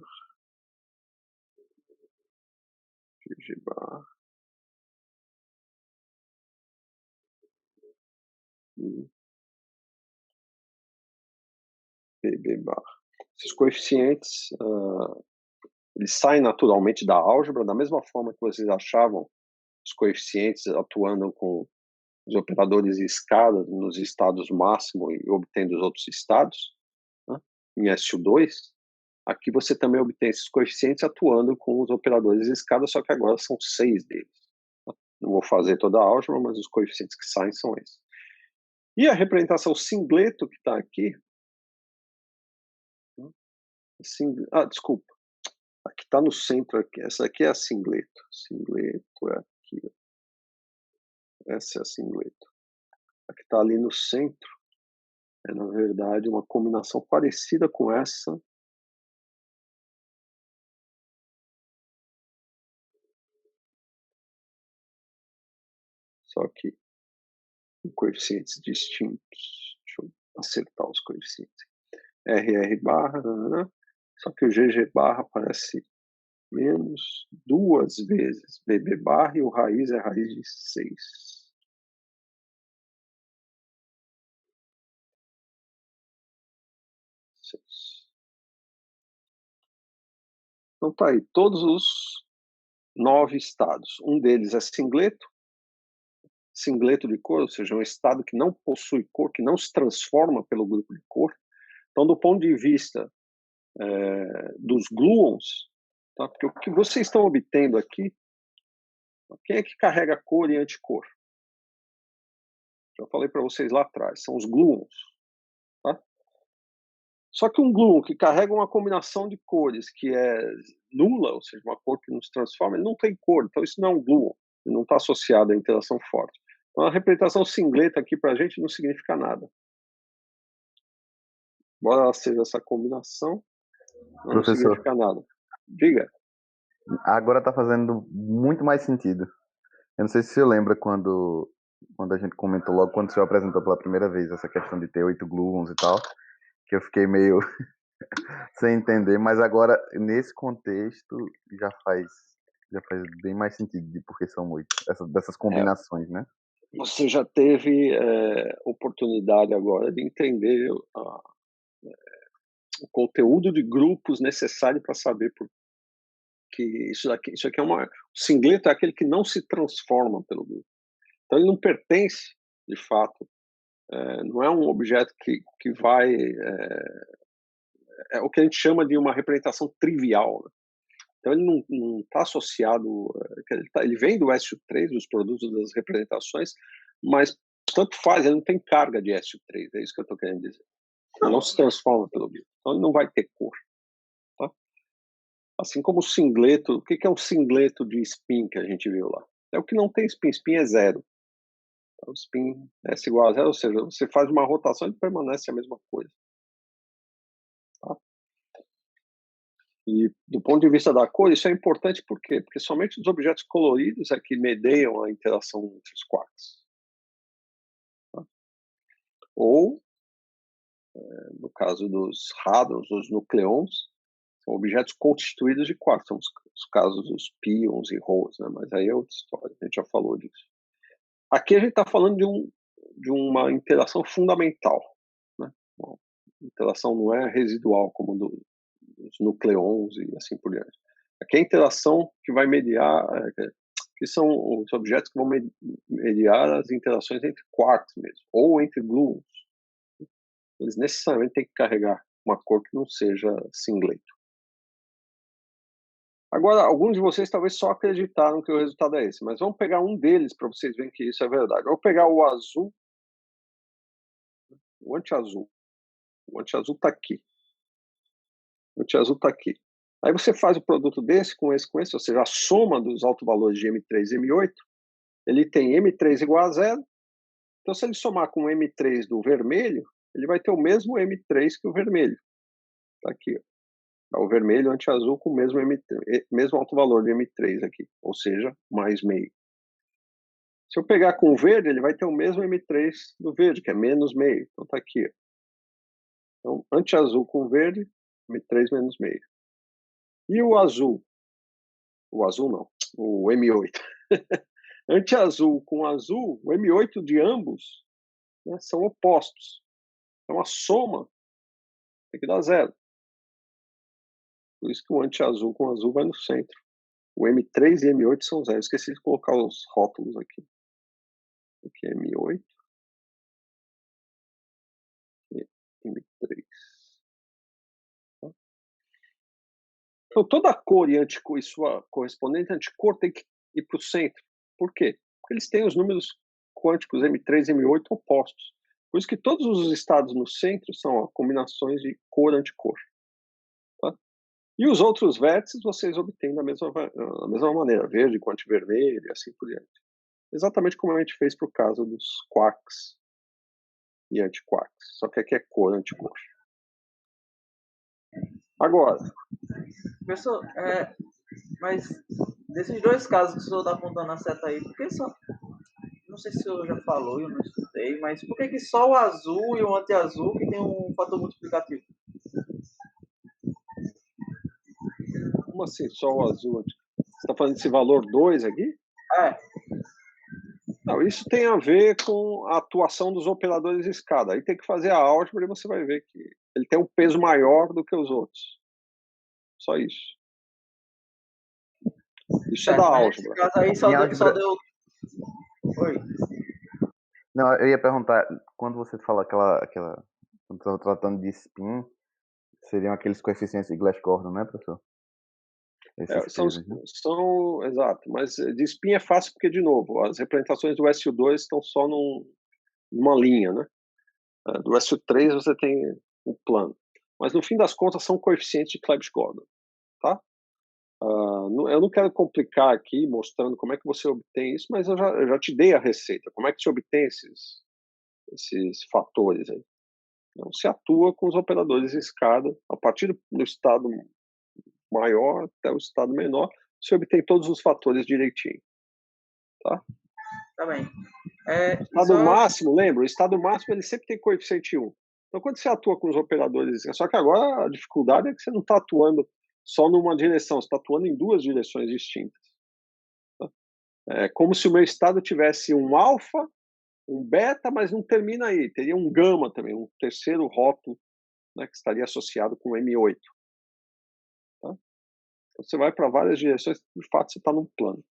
GG barra e PB barra. Esses coeficientes eles saem naturalmente da álgebra, da mesma forma que vocês achavam os coeficientes atuando com os operadores de escada nos estados máximo e obtendo os outros estados, né, em SU2, aqui você também obtém esses coeficientes atuando com os operadores de escada, só que agora são 6 deles. Não vou fazer toda a álgebra, mas os coeficientes que saem são esses. E a representação singleto que está aqui... desculpa. Aqui está no centro. Aqui. Essa aqui é a singleto. Singleto é aqui. Essa é a singleto. A que está ali no centro é, na verdade, uma combinação parecida com essa. Só que com coeficientes distintos. Deixa eu acertar os coeficientes. RR barra, só que o GG barra aparece menos 2 vezes BB barra e o raiz é raiz de 6. Então tá aí, todos os 9 estados. Um deles é singleto de cor, ou seja, um estado que não possui cor, que não se transforma pelo grupo de cor. Então, do ponto de vista dos gluons, tá? Porque o que vocês estão obtendo aqui, quem é que carrega cor e anticor? Já falei para vocês lá atrás, são os gluons. Tá? Só que um gluon que carrega uma combinação de cores que é nula, ou seja, uma cor que não se transforma, ele não tem cor, então isso não é um gluon, ele não está associado à interação forte. Então a representação singleta aqui para a gente não significa nada. Embora ela seja essa combinação, não significa nada. Diga. Agora está fazendo muito mais sentido. Eu não sei se você lembra quando a gente comentou logo, quando o senhor apresentou pela primeira vez essa questão de ter 8 gluons e tal, que eu fiquei meio sem entender, mas agora, nesse contexto, já faz bem mais sentido de porque são 8, dessas combinações, né? Você já teve oportunidade agora de entender o conteúdo de grupos necessário para saber que isso aqui é o singleto é aquele que não se transforma pelo grupo. Então ele não pertence, de fato, não é um objeto que vai é o que a gente chama de uma representação trivial. Né? Então ele não está associado, ele vem do SU3, dos produtos das representações, mas tanto faz, ele não tem carga de SU3, é isso que eu estou querendo dizer. Ele não se transforma pelo grupo, então ele não vai ter cor. Tá? Assim como o singleto, o que é um singleto de spin que a gente viu lá? É o que não tem spin, spin é zero. Então, o spin S igual a zero, ou seja, você faz uma rotação e permanece a mesma coisa. Tá? E do ponto de vista da cor, isso é importante por quê? Porque somente os objetos coloridos é que medeiam a interação entre os quarks. Tá? Ou, no caso dos hadrons, os nucleons, são objetos constituídos de quarks, são os casos dos pions e holes, né? Mas aí é outra história, a gente já falou disso. Aqui a gente está falando de uma interação fundamental. Né? Uma interação não é residual, como dos nucleons e assim por diante. Aqui é a interação que vai mediar, que são os objetos que vão mediar as interações entre quarks mesmo, ou entre gluons. Eles necessariamente têm que carregar uma cor que não seja singleto. Agora, alguns de vocês talvez só acreditaram que o resultado é esse, mas vamos pegar um deles para vocês verem que isso é verdade. Eu vou pegar o azul, o anti-azul. O anti-azul está aqui. O anti-azul está aqui. Aí você faz o produto desse com esse, ou seja, a soma dos autovalores de M3 e M8, ele tem M3 igual a zero. Então, se ele somar com o M3 do vermelho, ele vai ter o mesmo M3 que o vermelho. Está aqui, ó. O vermelho anti-azul com o mesmo autovalor de M3 aqui, ou seja, mais meio. Se eu pegar com o verde, ele vai ter o mesmo M3 do verde, que é menos meio. Então tá aqui. Ó. Então, anti-azul com verde, M3 menos meio. E o azul? O azul não, o M8. Anti-azul com azul, o M8 de ambos, né, são opostos. Então a soma tem que dar zero. Por isso que o anti-azul com azul vai no centro. O M3 e M8 são zero. Esqueci de colocar os rótulos aqui. Aqui é M8. E M3. Então, toda a cor e anticor e sua correspondente anticor tem que ir para o centro. Por quê? Porque eles têm os números quânticos M3 e M8 opostos. Por isso que todos os estados no centro são combinações de cor-anticor. Tá? E os outros vértices vocês obtêm da mesma maneira, verde com antivermelho e assim por diante. Exatamente como a gente fez para o caso dos quarks e antiquarks. Só que aqui é cor-anticor. Agora. Professor, mas desses dois casos que o senhor está apontando a seta aí, por que só. Não sei se o senhor já falou, eu não estudei, mas por que só o azul e o anti-azul que tem um fator multiplicativo? Como assim, só o azul? Você está falando desse valor 2 aqui? É. Não, isso tem a ver com a atuação dos operadores de escada. Aí tem que fazer a álgebra e você vai ver que ele tem um peso maior do que os outros. Só isso. Isso é da Mas álgebra. nesse caso aí só Em deu, só álgebra- deu. Oi. Não, eu ia perguntar, quando você fala quando estava tratando de spin, seriam aqueles coeficientes de Glass-Gordon, né, professor? Esses pesos, né? Exato, mas de spin é fácil porque, de novo, as representações do SU2 estão só numa linha, né? Do SU3 você tem o plano. Mas, no fim das contas, são coeficientes de Clebsch-Gordon, tá? Eu não quero complicar aqui mostrando como é que você obtém isso, mas eu já te dei a receita. Como é que se obtém esses fatores aí? Então, se atua com os operadores de escada, a partir do estado maior até o estado menor, você obtém todos os fatores direitinho. Tá? Tá bem. O estado máximo, lembra? O estado máximo ele sempre tem coeficiente 1. Então, quando você atua com os operadores, só que agora a dificuldade é que você não está atuando só numa direção, você está atuando em duas direções distintas. Tá? É como se o meu estado tivesse um alfa, um beta, mas não termina aí. Teria um gama também, um terceiro rótulo, né, que estaria associado com o M8. Tá? Então, você vai para várias direções, de fato você está num plano.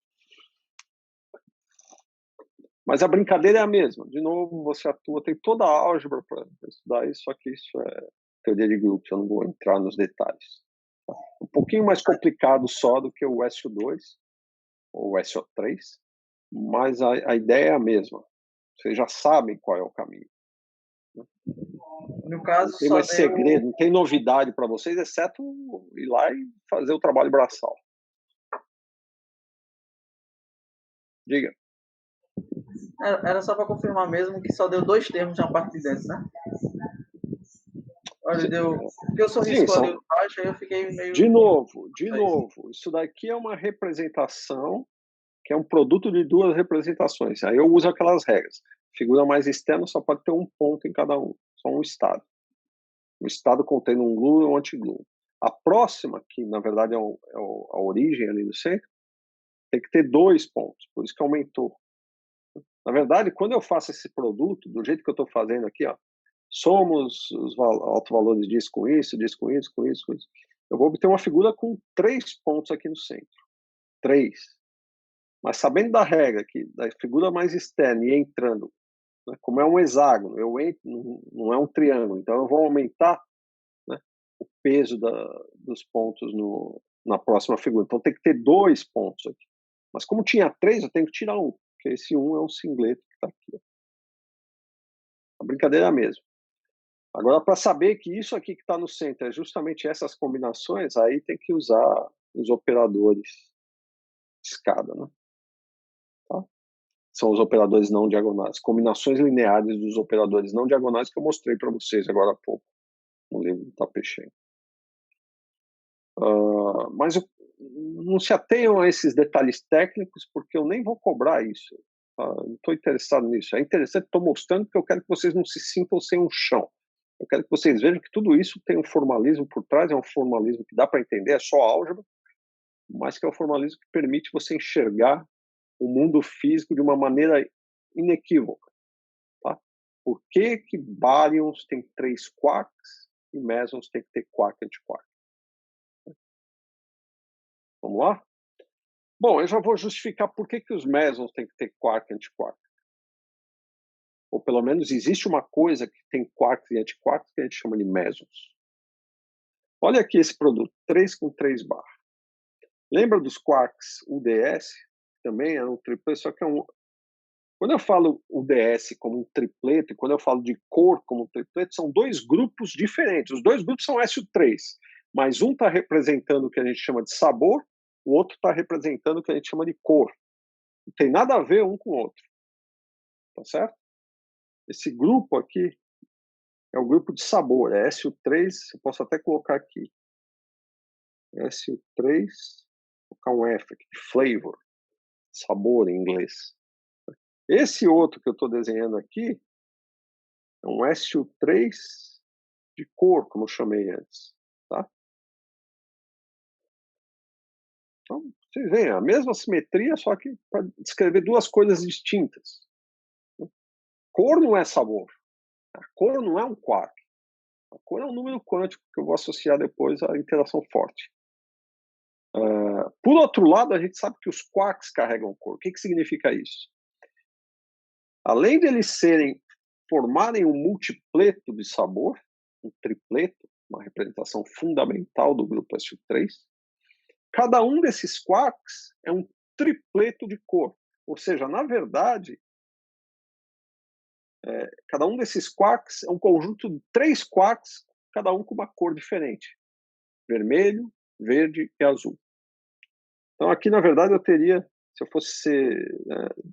Mas a brincadeira é a mesma. De novo, você atua, tem toda a álgebra para estudar isso, só que isso é teoria de grupos, eu não vou entrar nos detalhes. Tá? Um pouquinho mais complicado só do que o SO2 ou o SO3, mas a ideia é a mesma. Vocês já sabem qual é o caminho. No caso, não tem só mais deu... segredo, não tem novidade para vocês, exceto ir lá e fazer o trabalho braçal. Diga. Era só para confirmar mesmo que só deu 2 termos na parte de dentro, né? Olha, deu. Porque eu só risco ali embaixo, aí eu fiquei meio. De novo, isso daqui é uma representação que é um produto de duas representações. Aí eu uso aquelas regras. Figura mais externa só pode ter um ponto em cada um, só um estado. O estado contém um glue e um anti-glue. A próxima, que na verdade é a origem ali do centro, tem que ter 2 pontos, por isso que aumentou. Na verdade, quando eu faço esse produto, do jeito que eu estou fazendo aqui, ó, somos os autovalores disso com isso, disso com isso, com isso, com isso. Eu vou obter uma figura com 3 pontos aqui no centro. 3. Mas sabendo da regra aqui, da figura mais externa e entrando, né, como é um hexágono, eu entro, não é um triângulo, então eu vou aumentar, né, o peso dos pontos na próxima figura. Então tem que ter 2 pontos aqui. Mas como tinha 3, eu tenho que tirar um, porque esse 1 é um singleto que está aqui. Ó. A brincadeira é a mesma. Agora, para saber que isso aqui que está no centro é justamente essas combinações, aí tem que usar os operadores de escada, né? Tá? São os operadores não diagonais, combinações lineares dos operadores não diagonais que eu mostrei para vocês agora há pouco no livro do Tapechenko. Mas não se atenham a esses detalhes técnicos, porque eu nem vou cobrar isso. Não estou interessado nisso. É interessante, estou mostrando que eu quero que vocês não se sintam sem um chão. Eu quero que vocês vejam que tudo isso tem um formalismo por trás, é um formalismo que dá para entender, é só álgebra, mas que é um formalismo que permite você enxergar o mundo físico de uma maneira inequívoca. Tá? Por que baryons tem 3 quarks e mesons tem que ter quark antiquark? Vamos lá? Bom, eu já vou justificar por que os mesons têm que ter quark e antiquark. Ou pelo menos existe uma coisa que tem quarks e antiquarks que a gente chama de mesons. Olha aqui esse produto, 3 com 3 bar. Lembra dos quarks UDS? Também é um tripleto, só que é um... Quando eu falo UDS como um tripleto, quando eu falo de cor como um tripleto, são 2 grupos diferentes. Os 2 grupos são SU3, mas um está representando o que a gente chama de sabor, o outro está representando o que a gente chama de cor. Não tem nada a ver um com o outro. Tá certo? Esse grupo aqui é o grupo de sabor, é SU3, eu posso até colocar aqui. SU3, vou colocar um F aqui, flavor, sabor em inglês. Esse outro que eu estou desenhando aqui é um SU3 de cor, como eu chamei antes. Tá? Então, vocês veem, a mesma simetria, só que para descrever 2 coisas distintas. Cor não é sabor. A cor não é um quark. A cor é um número quântico que eu vou associar depois à interação forte. Por outro lado, a gente sabe que os quarks carregam cor. O que significa isso? Além de eles formarem um multipleto de sabor, um tripleto, uma representação fundamental do grupo SU3, cada um desses quarks é um tripleto de cor. Ou seja, na verdade, cada um desses quarks é um conjunto de 3 quarks, cada um com uma cor diferente. Vermelho, verde e azul. Então, aqui, na verdade, eu teria, se eu fosse ser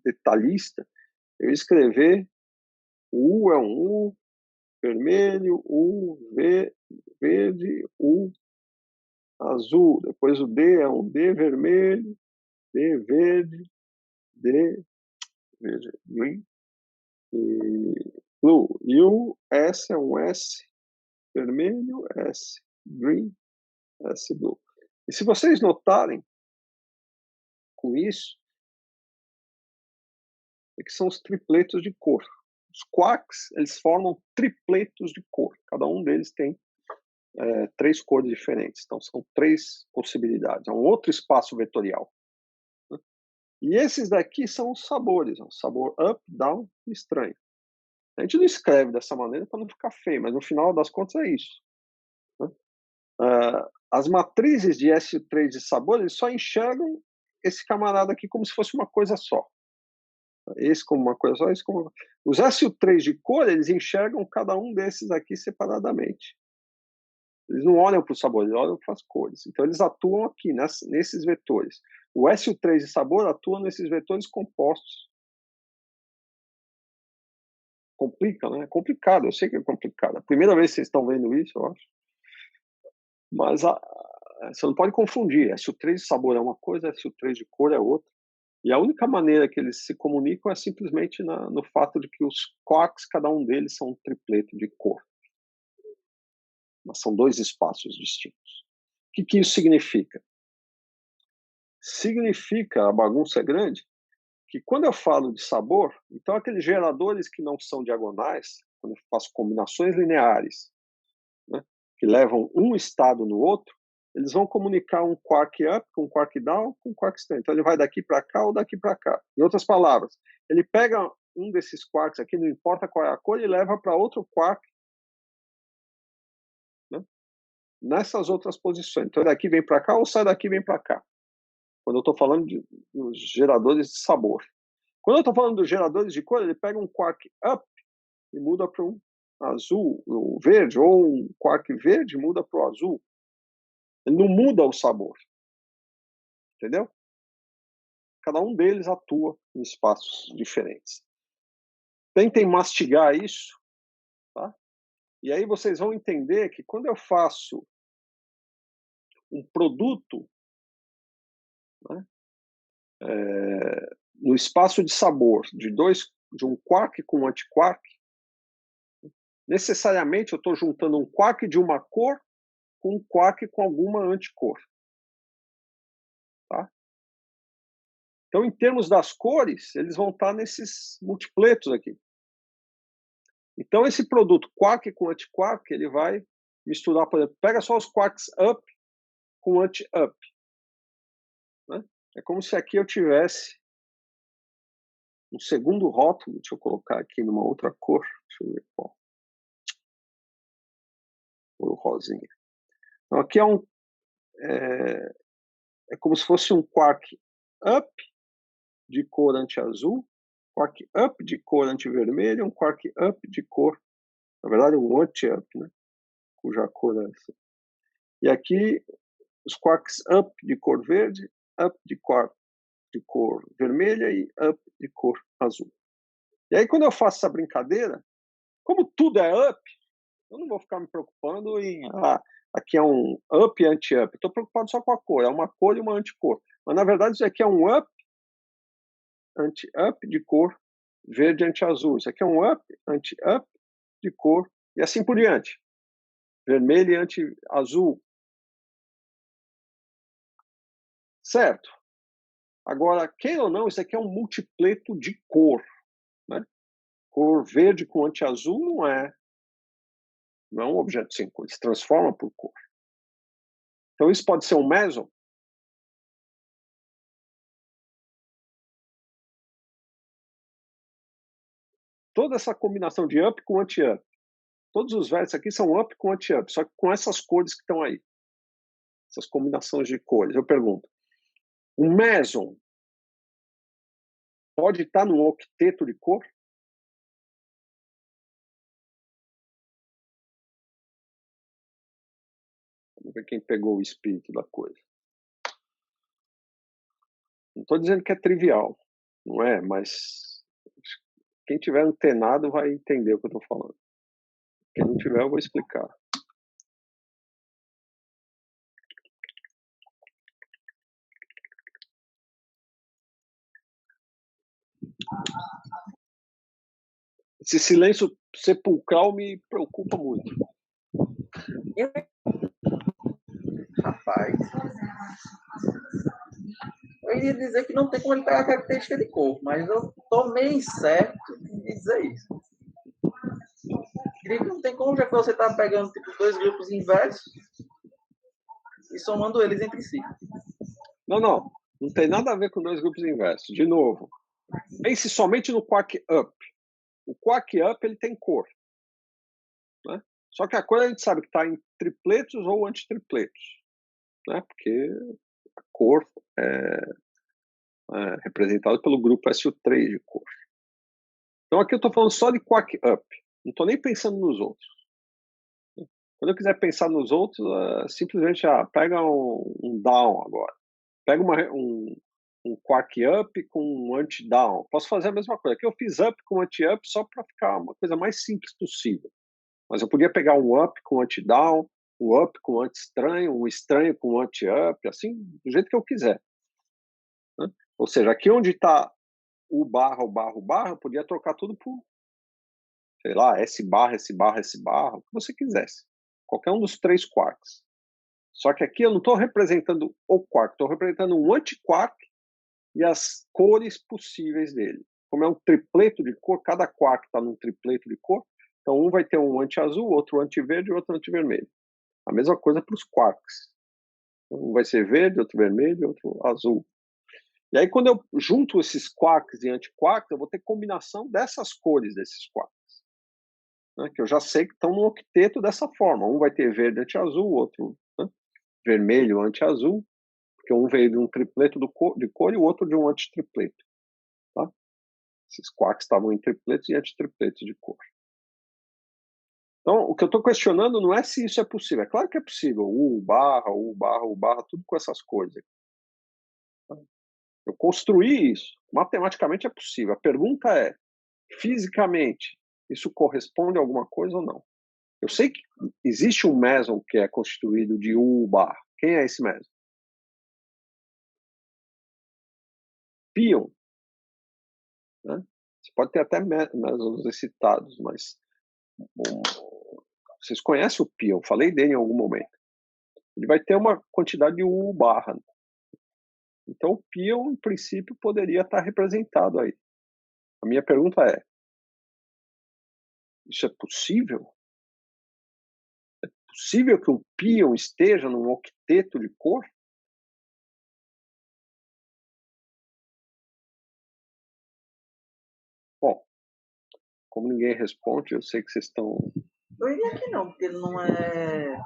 detalhista, eu ia escrever o U é um U, vermelho, U, verde, U, azul. Depois o D é um D vermelho, D verde, D verde, green, e blue. E o S é um S vermelho, S green, S blue. E se vocês notarem com isso, é que são os tripletos de cor. Os quarks, eles formam tripletos de cor. Cada um deles tem 3 cores diferentes. Então, são 3 possibilidades. É um outro espaço vetorial. Né? E esses daqui são os sabores. O sabor up, down e estranho. A gente não escreve dessa maneira para não ficar feio, mas no final das contas é isso. Né? As matrizes de SU3 de sabor, eles só enxergam esse camarada aqui como se fosse uma coisa só. Esse como uma coisa só, esse como... Os SU3 de cor, eles enxergam cada um desses aqui separadamente. Eles não olham para o sabor, eles olham para as cores. Então, eles atuam aqui, nesses vetores. O SU3 de sabor atua nesses vetores compostos. Complica, né? É complicado, eu sei que é complicado. A primeira vez que vocês estão vendo isso, eu acho. Mas você não pode confundir. SU3 de sabor é uma coisa, SU3 de cor é outra. E a única maneira que eles se comunicam é simplesmente no fato de que os quarks, cada um deles, são um tripleto de cor. Mas são 2 espaços distintos. O que isso significa? Significa, a bagunça é grande, que quando eu falo de sabor, então aqueles geradores que não são diagonais, quando eu faço combinações lineares, né, que levam um estado no outro, eles vão comunicar um quark up com um quark down com um quark stand. Então ele vai daqui para cá ou daqui para cá. Em outras palavras, ele pega um desses quarks aqui, não importa qual é a cor, e leva para outro quark, né, nessas outras posições. Então daqui vem para cá ou sai daqui e vem para cá. Quando eu estou falando dos geradores de sabor. Quando eu estou falando dos geradores de cor, ele pega um quark up e muda para um azul, um verde, ou um quark verde e muda para o azul. Ele não muda o sabor. Entendeu? Cada um deles atua em espaços diferentes. Tentem mastigar isso, tá? E aí vocês vão entender que quando eu faço um produto, né, no espaço de sabor de um quark com um antiquark, necessariamente eu estou juntando um quark de uma cor com um quark com alguma anticor. Tá? Então, em termos das cores, eles vão estar nesses multipletos aqui. Então, esse produto quark com antiquark, ele vai misturar, por exemplo, pega só os quarks up com anti-up. Né? É como se aqui eu tivesse um segundo rótulo, deixa eu colocar aqui numa outra cor, deixa eu ver qual. O rosinha. Então, aqui é como se fosse um quark up de cor anti-azul, quark up de cor anti-vermelho, um quark up de cor, na verdade, um anti-up, né? Cuja cor é essa. E aqui, os quarks up de cor verde, up de cor vermelha e up de cor azul. E aí, quando eu faço essa brincadeira, como tudo é up, eu não vou ficar me preocupando em, aqui é um up e anti-up. Estou preocupado só com a cor, é uma cor e uma anticor. Mas, na verdade, isso aqui é um up, anti-up de cor verde anti-azul. Isso aqui é um up, anti-up de cor, e assim por diante. Vermelho e anti-azul. Certo? Agora, queira ou não, isso aqui é um multipleto de cor. Né? Cor verde com anti-azul não é um objeto sem cor, ele se transforma por cor. Então, isso pode ser um meson? toda essa combinação de up com anti-up. Todos os vértices aqui são up com anti-up, só que com essas cores que estão aí. Essas combinações de cores. Eu pergunto, o meson pode estar no octeto de cor? Vamos ver quem pegou o espírito da coisa. Não estou dizendo que é trivial, não é? Mas quem tiver antenado vai entender o que eu estou falando. Quem não tiver, eu vou explicar. Esse silêncio sepulcral me preocupa muito. Rapaz, eu ia dizer que não tem como ele pegar a característica de cor, mas eu tô meio incerto de dizer isso. Diria que não tem como, já que você tá pegando tipo, dois grupos inversos e somando eles entre si. Não tem nada a ver com dois grupos inversos. De novo, pense somente no quark up. O quark up ele tem cor, né? Só que a cor a gente sabe que está em tripletos ou antitripletos, né? Porque a cor é representada pelo grupo SU3 de cor. Então aqui eu estou falando só de quark up, não estou nem pensando nos outros. Quando eu quiser pensar nos outros, simplesmente pega um down agora. Pega um quark up com um anti-down. Posso fazer a mesma coisa. Aqui eu fiz up com anti-up só para ficar uma coisa mais simples possível. Mas eu podia pegar um up com anti-down, um up com anti-estranho, um estranho com anti-up, assim, do jeito que eu quiser. Né? Ou seja, aqui onde está o barra, eu podia trocar tudo por, sei lá, S barra, o que você quisesse. Qualquer um dos três quarks. Só que aqui eu não estou representando o quark, estou representando um anti-quark e as cores possíveis dele. Como é um tripleto de cor, cada quark está num tripleto de cor, então um vai ter um anti-azul, outro anti-verde e outro anti-vermelho. A mesma coisa para os quarks. Um vai ser verde, outro vermelho e outro azul. E aí quando eu junto esses quarks e anti-quarks, eu vou ter combinação dessas cores desses quarks. Né, que eu já sei que estão no octeto dessa forma. Um vai ter verde anti-azul, outro vermelho anti-azul, porque um veio de um tripleto de cor e o outro de um antitripleto. Tá? Esses quarks estavam em tripletos e antitripletos de cor. Então, o que eu estou questionando não é se isso é possível. É claro que é possível. U barra, tudo com essas cores. Eu construí isso. Matematicamente é possível. A pergunta é, fisicamente, isso corresponde a alguma coisa ou não? Eu sei que existe um meson que é constituído de U barra. Quem é esse meson? Pion. Né? Você pode ter até mesons excitados, mas vocês conhecem o pion, falei dele em algum momento. Ele vai ter uma quantidade de U barra. Então o pion, em princípio, poderia estar representado aí. A minha pergunta é, isso é possível? É possível que o pion esteja num octeto de cor? Bom, como ninguém responde, eu sei que vocês estão... Eu diria que não, porque ele não é...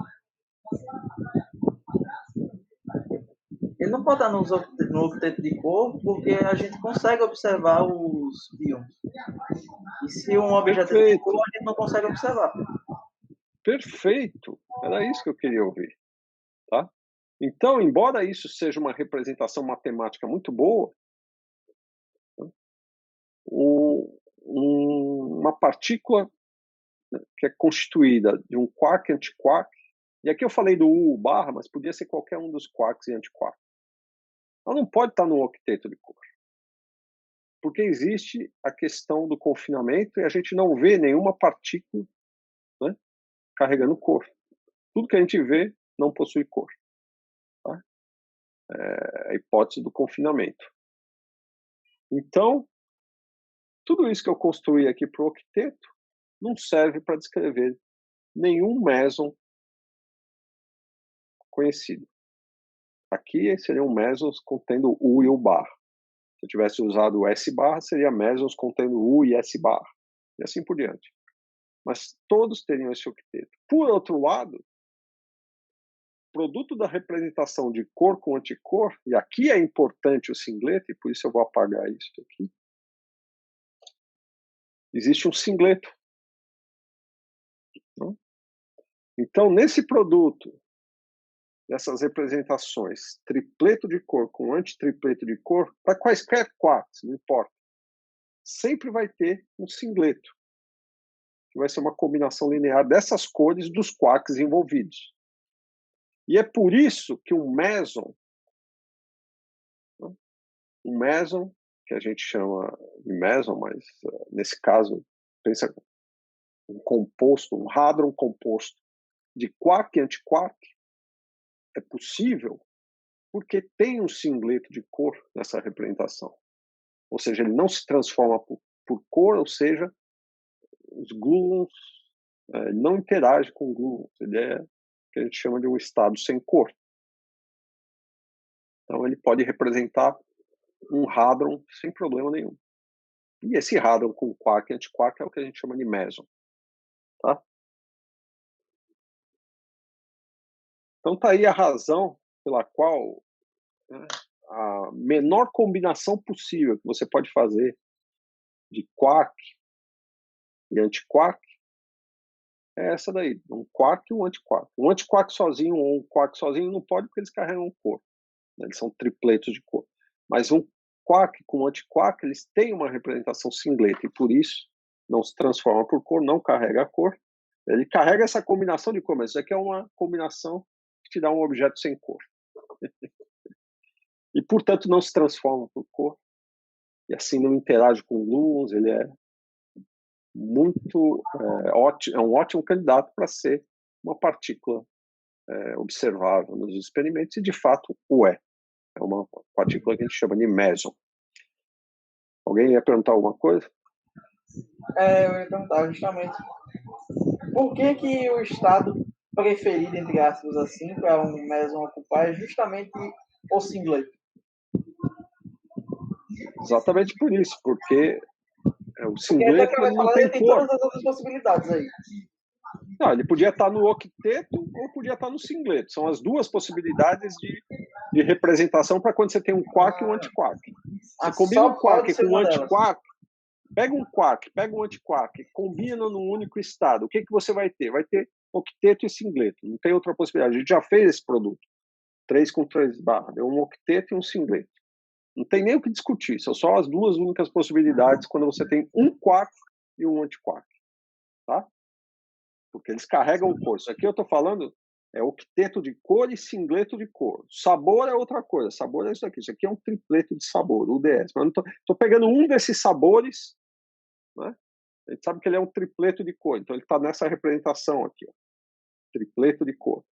Ele não pode estar no octeto de cor, porque a gente consegue observar os pions. E se um objeto é de cor, a gente não consegue observar. Perfeito! Era isso que eu queria ouvir. Tá? Então, embora isso seja uma representação matemática muito boa, uma partícula que é constituída de um quark e antiquark, e aqui eu falei do U barra, mas podia ser qualquer um dos quarks e antiquarks. Ela não pode estar no octeto de cor. Porque existe a questão do confinamento e a gente não vê nenhuma partícula, né, carregando cor. Tudo que a gente vê não possui cor. Tá? É a hipótese do confinamento. Então, tudo isso que eu construí aqui para o octeto não serve para descrever nenhum meson conhecido. Aqui seria um mesons contendo U e U barra. Se eu tivesse usado o S barra, seria mesons contendo U e S barra. e assim por diante. Mas todos teriam esse octeto. Por outro lado, produto da representação de cor com anticor, e aqui é importante o singleto, e por isso eu vou apagar isso aqui. Existe um singleto. Então, nesse produto, dessas representações, tripleto de cor com antitripleto de cor, para quaisquer quarks, não importa, sempre vai ter um singleto, que vai ser uma combinação linear dessas cores dos quarks envolvidos. E é por isso que um meson, que a gente chama de meson, mas nesse caso, pensa um composto, um hadron composto de quark e antiquark, é possível porque tem um singleto de cor nessa representação. Ou seja, ele não se transforma por cor, ou seja, os gluons não interagem com gluons. Ele é o que a gente chama de um estado sem cor. Então ele pode representar um hadron sem problema nenhum. E esse hadron com quark e antiquark é o que a gente chama de meson. Tá? Então tá aí a razão pela qual a menor combinação possível que você pode fazer de quark e antiquark é essa daí, um quark e um antiquark. Um antiquark sozinho ou um quark sozinho não pode porque eles carregam cor. Eles são tripletos de cor. Mas um quark com um antiquark, eles têm uma representação singleta e por isso não se transforma por cor, não carrega a cor. Ele carrega essa combinação de cor, mas isso aqui é uma combinação que te dá um objeto sem cor. E, portanto, não se transforma por cor. E assim não interage com gluons, ele é muito ótimo, é um ótimo candidato para ser uma partícula observável nos experimentos, e de fato o é. É uma partícula que a gente chama de meson. Alguém ia perguntar alguma coisa? Eu ia perguntar justamente por que o estado preferido, entre aspas, assim, para um meson ocupar é justamente o singleto. Exatamente por isso, porque o singleto não tem cor. Todas as outras possibilidades aí. Não, ele podia estar no octeto ou podia estar no singleto. São as duas possibilidades de representação para quando você tem um quark e um antiquark. Você combina um quark com um antiquark, pega um quark, pega um antiquark, combina num único estado. O que você vai ter? Vai ter octeto e singleto. Não tem outra possibilidade. A gente já fez esse produto. 3 com 3 barras. Deu um octeto e um singleto. Não tem nem o que discutir. São só as duas únicas possibilidades quando você tem um quark e um antiquark. Tá? Porque eles carregam cor. Isso aqui eu estou falando é octeto de cor e singleto de cor. Sabor é outra coisa. Sabor é isso aqui. Isso aqui é um tripleto de sabor, UDS. Mas eu estou pegando um desses sabores, né? A gente sabe que ele é um tripleto de cor. Então ele está nessa representação aqui, ó. Tripleto de cor.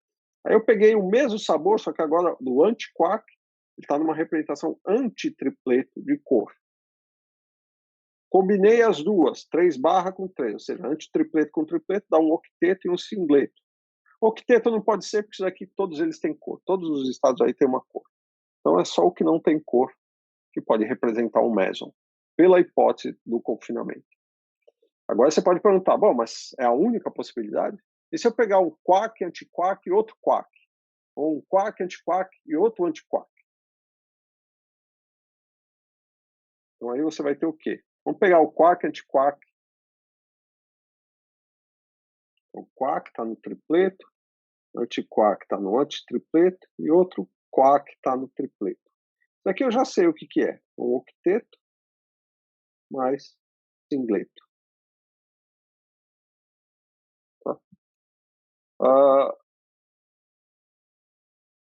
Aí eu peguei o mesmo sabor, só que agora do antiquark, ele está numa representação antitripleto de cor. Combinei as duas, 3 barra com 3, ou seja, antitripleto com tripleto dá um octeto e um singleto. Octeto não pode ser, porque isso aqui todos eles têm cor. Todos os estados aí têm uma cor. Então é só o que não tem cor que pode representar um meson, pela hipótese do confinamento. Agora você pode perguntar, bom, mas é a única possibilidade? E se eu pegar um quark, antiquark e outro quark? Ou um quark, antiquark e outro antiquark? Então aí você vai ter o quê? Vamos pegar o quark, antiquark. O quark está no tripleto, o antiquark está no antitripleto e outro quark está no tripleto. Isso aqui eu já sei o que é. Um octeto mais singleto. Tá?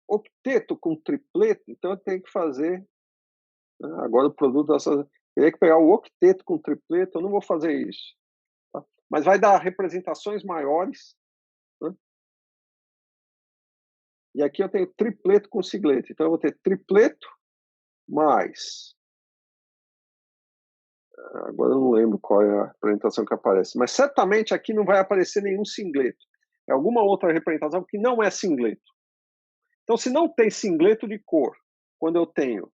Octeto com tripleto, então eu tenho que fazer agora o produto dessas. Eu tenho que pegar o octeto com tripleto, eu não vou fazer isso. Tá? Mas vai dar representações maiores. Né? E aqui eu tenho tripleto com singleto. Então eu vou ter tripleto mais. Agora eu não lembro qual é a representação que aparece. Mas certamente aqui não vai aparecer nenhum singleto. É alguma outra representação que não é singleto. Então, se não tem singleto de cor, quando eu tenho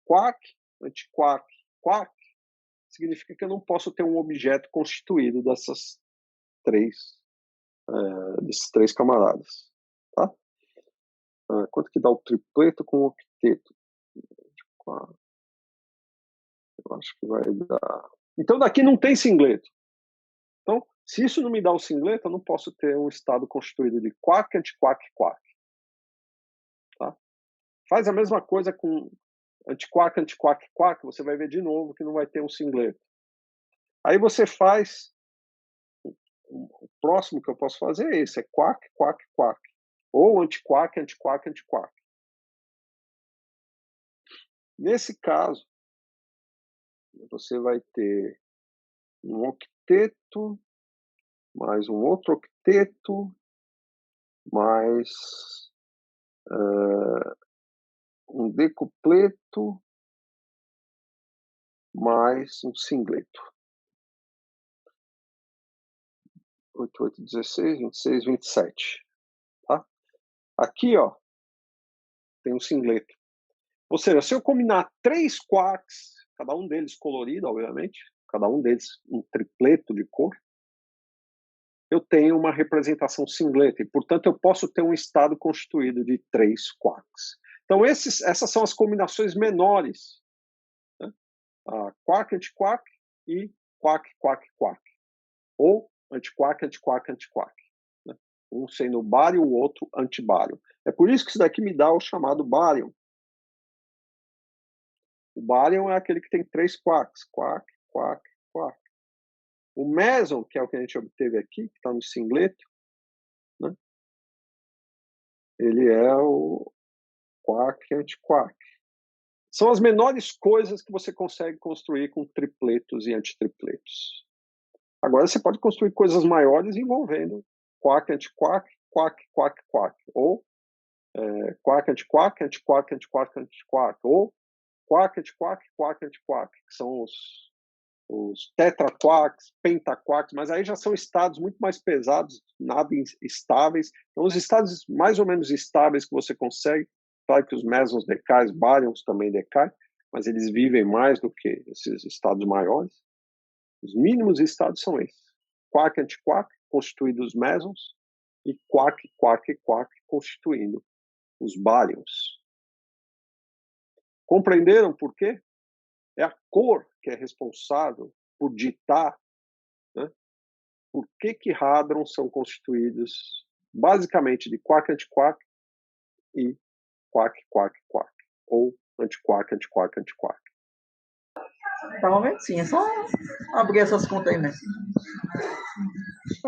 quark, antiquark, quark, significa que eu não posso ter um objeto constituído desses três camaradas. Tá? Quanto que dá o tripleto com o octeto? Eu acho que vai dar... Então, daqui não tem singleto. Então, se isso não me dá o singleto, eu não posso ter um estado constituído de quark, antiquark, quark. Tá? Faz a mesma coisa com antiquark, antiquark, quark, você vai ver de novo que não vai ter um singleto. Aí você faz... O próximo que eu posso fazer é esse, é quark, quark, quark. Ou antiquark, antiquark, antiquark. Nesse caso, você vai ter um octeto, mais um outro octeto, mais um decupleto, mais um singleto. 8, 8, 16, 26, 27. Tá? Aqui, ó, tem um singleto. Ou seja, se eu combinar 3 quarks, cada um deles colorido, obviamente, cada um deles um tripleto de cor, eu tenho uma representação singleto, e, portanto, eu posso ter um estado constituído de 3 quarks. Então, essas são as combinações menores. Né? Quark, antiquark e quark, quark, quark. Ou antiquark, antiquark, antiquark. Né? Um sendo bário, o outro antibário. É por isso que isso daqui me dá o chamado bário. O bário é aquele que tem 3 quarks. Quark, quark, quark. O meson, que é o que a gente obteve aqui, que está no singleto, né? Ele é o quark antiquark. São as menores coisas que você consegue construir com tripletos e antitripletos. Agora você pode construir coisas maiores envolvendo quark, antiquark, quark, quark, quark. Ou quark, antiquark, antiquark, antiquark, antiquark. Ou quark, antiquark, quark, antiquark, que são os tetraquarks, pentaquarks, mas aí já são estados muito mais pesados, nada estáveis. Então, os estados mais ou menos estáveis que você consegue, claro que os mesons decaem, os baryons também decaem, mas eles vivem mais do que esses estados maiores. Os mínimos estados são esses. Quark, antiquark, constituindo os mesons, e quark, quark, quark, constituindo os baryons. Compreenderam por quê? É a cor que é responsável por ditar, né, por que hadrons são constituídos basicamente de quark, antiquark e quark, quark, quark. Ou antiquark, antiquark, antiquark. Provavelmente sim, é só abrir essas contas aí mesmo.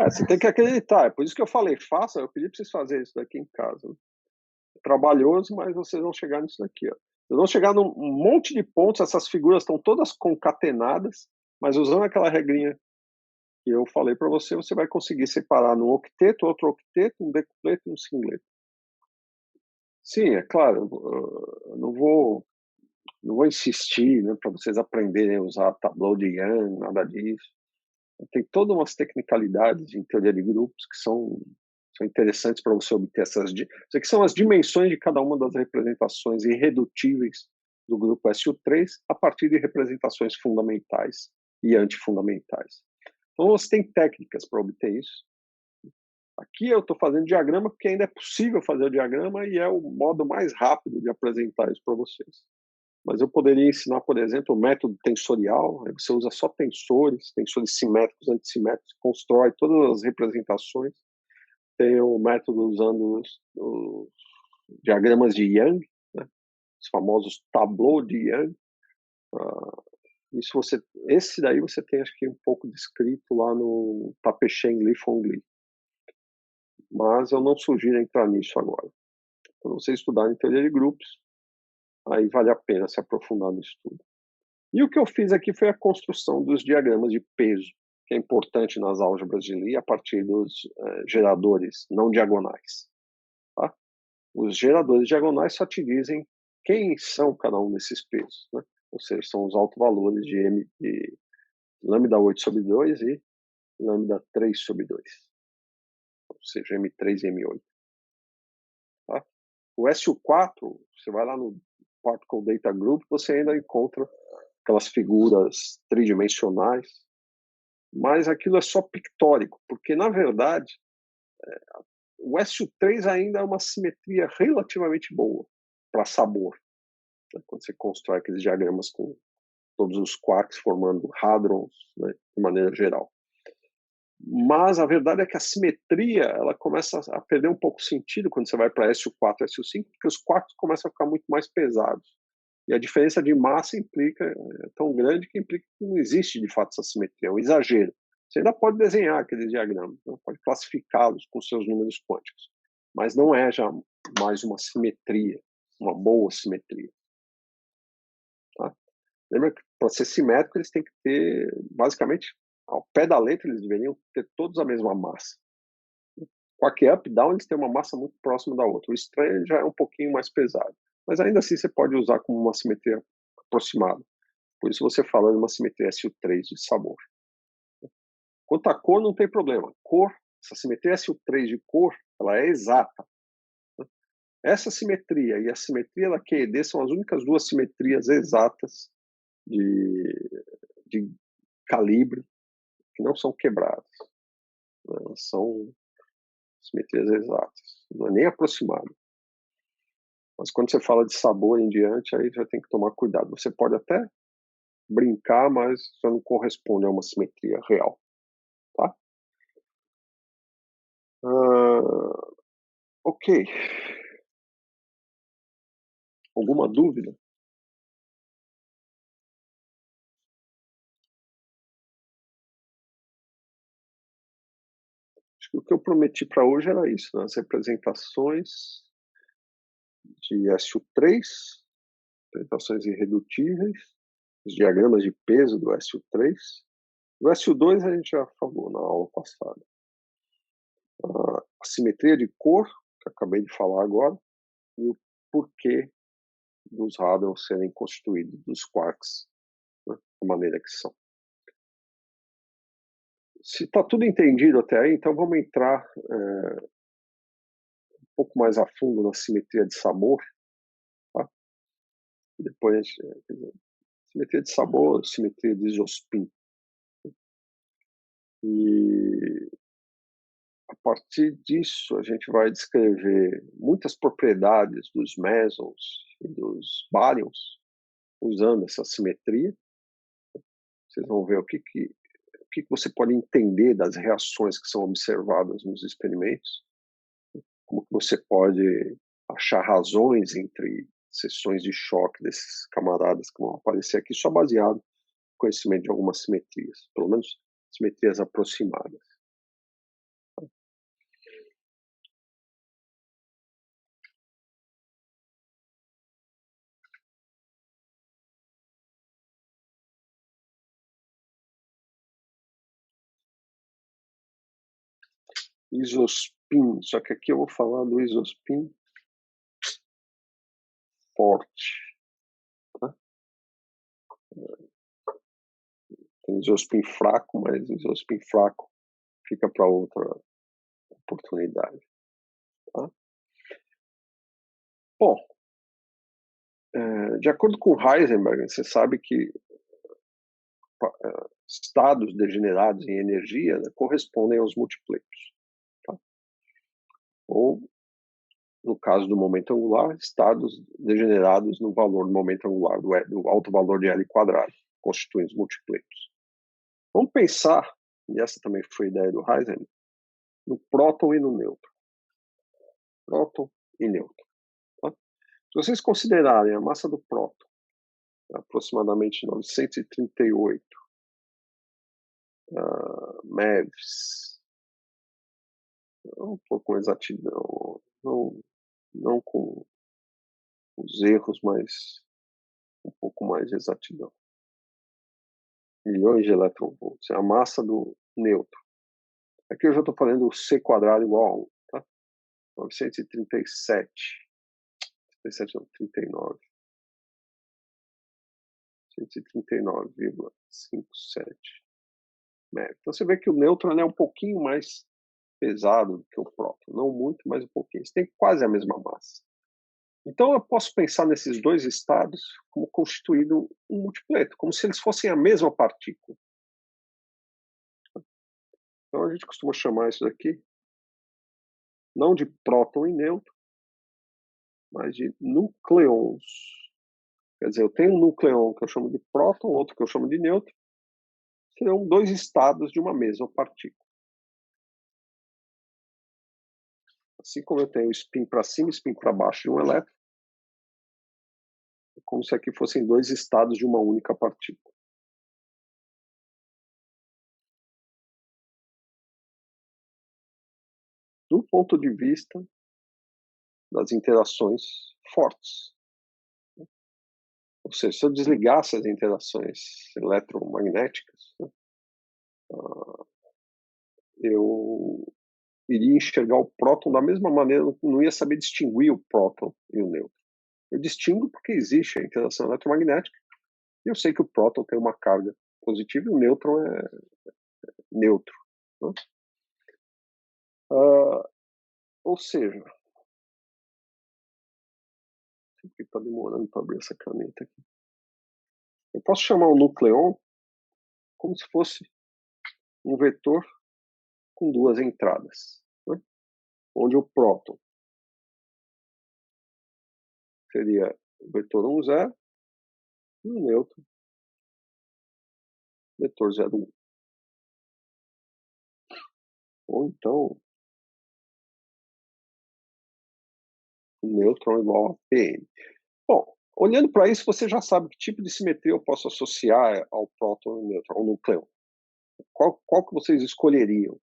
Você tem que acreditar, é por isso que eu falei, faça, eu pedi para vocês fazerem isso daqui em casa. É trabalhoso, mas vocês vão chegar nisso daqui. Ó. Vocês vão chegar num monte de pontos, essas figuras estão todas concatenadas, mas usando aquela regrinha que eu falei para você, você vai conseguir separar num octeto, outro octeto, um decupleto e um singleto. Sim, é claro, eu não vou insistir, né, para vocês aprenderem a usar tableau de Young, nada disso. Tem todas umas tecnicalidades em teoria de grupos que são interessantes para você obter essas... Isso aqui são as dimensões de cada uma das representações irredutíveis do grupo SU3 a partir de representações fundamentais e antifundamentais. Então, você tem técnicas para obter isso. Aqui eu estou fazendo diagrama porque ainda é possível fazer o diagrama e é o modo mais rápido de apresentar isso para vocês. Mas eu poderia ensinar, por exemplo, o método tensorial. Aí você usa só tensores simétricos, antissimétricos, constrói todas as representações. Tem o método usando os diagramas de Young, né? Os famosos tableau de Young. Esse daí você tem, acho que, um pouco descrito lá no Tapechen Li Fongli. Mas eu não sugiro entrar nisso agora. Para você estudar em teoria de grupos, aí vale a pena se aprofundar no estudo. E o que eu fiz aqui foi a construção dos diagramas de peso, que é importante nas álgebras de Lie a partir dos geradores não diagonais. Tá? Os geradores diagonais só te dizem quem são cada um desses pesos. Né? Ou seja, são os autovalores de lambda 8 sobre 2 e lambda 3 sobre 2. Ou seja, M3 e M8. Tá? O SU4, você vai lá no Particle Data Group, você ainda encontra aquelas figuras tridimensionais, mas aquilo é só pictórico, porque, na verdade, o SU3 ainda é uma simetria relativamente boa para sabor, né? Quando você constrói aqueles diagramas com todos os quarks formando hadrons, né, de maneira geral. Mas a verdade é que a simetria ela começa a perder um pouco sentido quando você vai para SU4 e SU5, porque os quarks começam a ficar muito mais pesados. E a diferença de massa é tão grande que implica que não existe de fato essa simetria, é um exagero. Você ainda pode desenhar aqueles diagramas, né? Pode classificá-los com seus números quânticos, mas não é já mais uma simetria, uma boa simetria. Tá? Lembra que para ser simétrico eles têm que ter, basicamente, ao pé da letra eles deveriam ter todos a mesma massa. Com a up down eles têm uma massa muito próxima da outra. O estranho já é um pouquinho mais pesado, mas ainda assim você pode usar como uma simetria aproximada. Por isso você fala de uma simetria SU3 de sabor. Quanto à cor, não tem problema. Cor, essa simetria SU3 de cor, ela é exata. Essa simetria e a simetria da QED são as únicas duas simetrias exatas de calibre que não são quebradas. Elas são simetrias exatas, não é nem aproximado. Mas quando você fala de sabor em diante, aí já tem que tomar cuidado. Você pode até brincar, mas já não corresponde a uma simetria real. Tá? Ok. Alguma dúvida? Acho que o que eu prometi para hoje era isso, né? As representações de SU3, representações irredutíveis, os diagramas de peso do SU3. Do SU2 a gente já falou na aula passada. A simetria de cor, que eu acabei de falar agora, e o porquê dos hadrons serem constituídos dos quarks, né, da maneira que são. Se está tudo entendido até aí, então vamos entrar um pouco mais a fundo na simetria de sabor. Tá? Depois, simetria de sabor, simetria de isospin. E a partir disso, a gente vai descrever muitas propriedades dos mesons e dos baryons usando essa simetria. Vocês vão ver o que você pode entender das reações que são observadas nos experimentos, como que você pode achar razões entre sessões de choque desses camaradas que vão aparecer aqui, só baseado no conhecimento de algumas simetrias, pelo menos simetrias aproximadas. Isospin, só que aqui eu vou falar do isospin forte. Tá? Tem isospin fraco, mas isospin fraco fica para outra oportunidade. Tá? Bom, de acordo com Heisenberg, você sabe que estados degenerados em energia, né, correspondem aos múltiplos. Tá? Ou, no caso do momento angular, estados degenerados no valor do momento angular, do alto valor de L quadrado, constituem os múltiplos. Vamos pensar, e essa também foi a ideia do Heisenberg, no próton e no nêutron. Próton e nêutron. Tá? Se vocês considerarem a massa do próton, aproximadamente 938 MeVs, um pouco com exatidão, não com os erros, mas um pouco mais de exatidão. Milhões de eletronvolts. É a massa do nêutron. Aqui eu já estou falando o C quadrado igual a 1. Tá? 937. 37 não, 39. 139,57 MeV. Então você vê que o nêutron é um pouquinho mais pesado do que o próton. Não muito, mas um pouquinho. Eles têm quase a mesma massa. Então, eu posso pensar nesses dois estados como constituindo um multipleto, como se eles fossem a mesma partícula. Então, a gente costuma chamar isso daqui, não de próton e nêutron, mas de nucleons. Quer dizer, eu tenho um nucleon que eu chamo de próton, outro que eu chamo de nêutron, serão dois estados de uma mesma partícula. Assim como eu tenho spin para cima e spin para baixo de um elétron, é como se aqui fossem dois estados de uma única partícula. Do ponto de vista das interações fortes. Ou seja, se eu desligasse as interações eletromagnéticas, eu iria enxergar o próton da mesma maneira, não ia saber distinguir o próton e o nêutron. Eu distingo porque existe a interação eletromagnética e eu sei que o próton tem uma carga positiva e o nêutron é neutro. Né? Ou seja, sempre está demorando para abrir essa caneta aqui. Eu posso chamar o nucleon como se fosse um vetor com duas entradas, né? Onde o próton seria o vetor 1, 0 e o nêutron vetor 0, 1. Ou então o nêutron igual a Pn. Bom, olhando para isso, você já sabe que tipo de simetria eu posso associar ao próton e ao nêutron, ao nucleon. Qual que vocês escolheriam?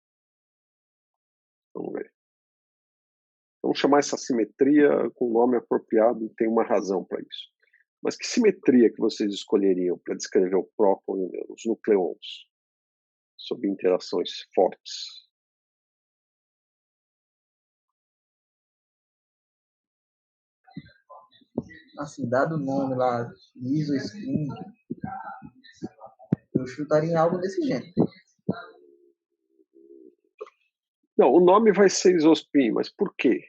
Vamos ver. Vamos chamar essa simetria com um nome apropriado, tem uma razão para isso. Mas que simetria que vocês escolheriam para descrever o próton e os nucleons sob interações fortes? Assim, dado o nome lá, isospin, eu chutaria em algo desse gênero. Não, o nome vai ser isospin, mas por quê?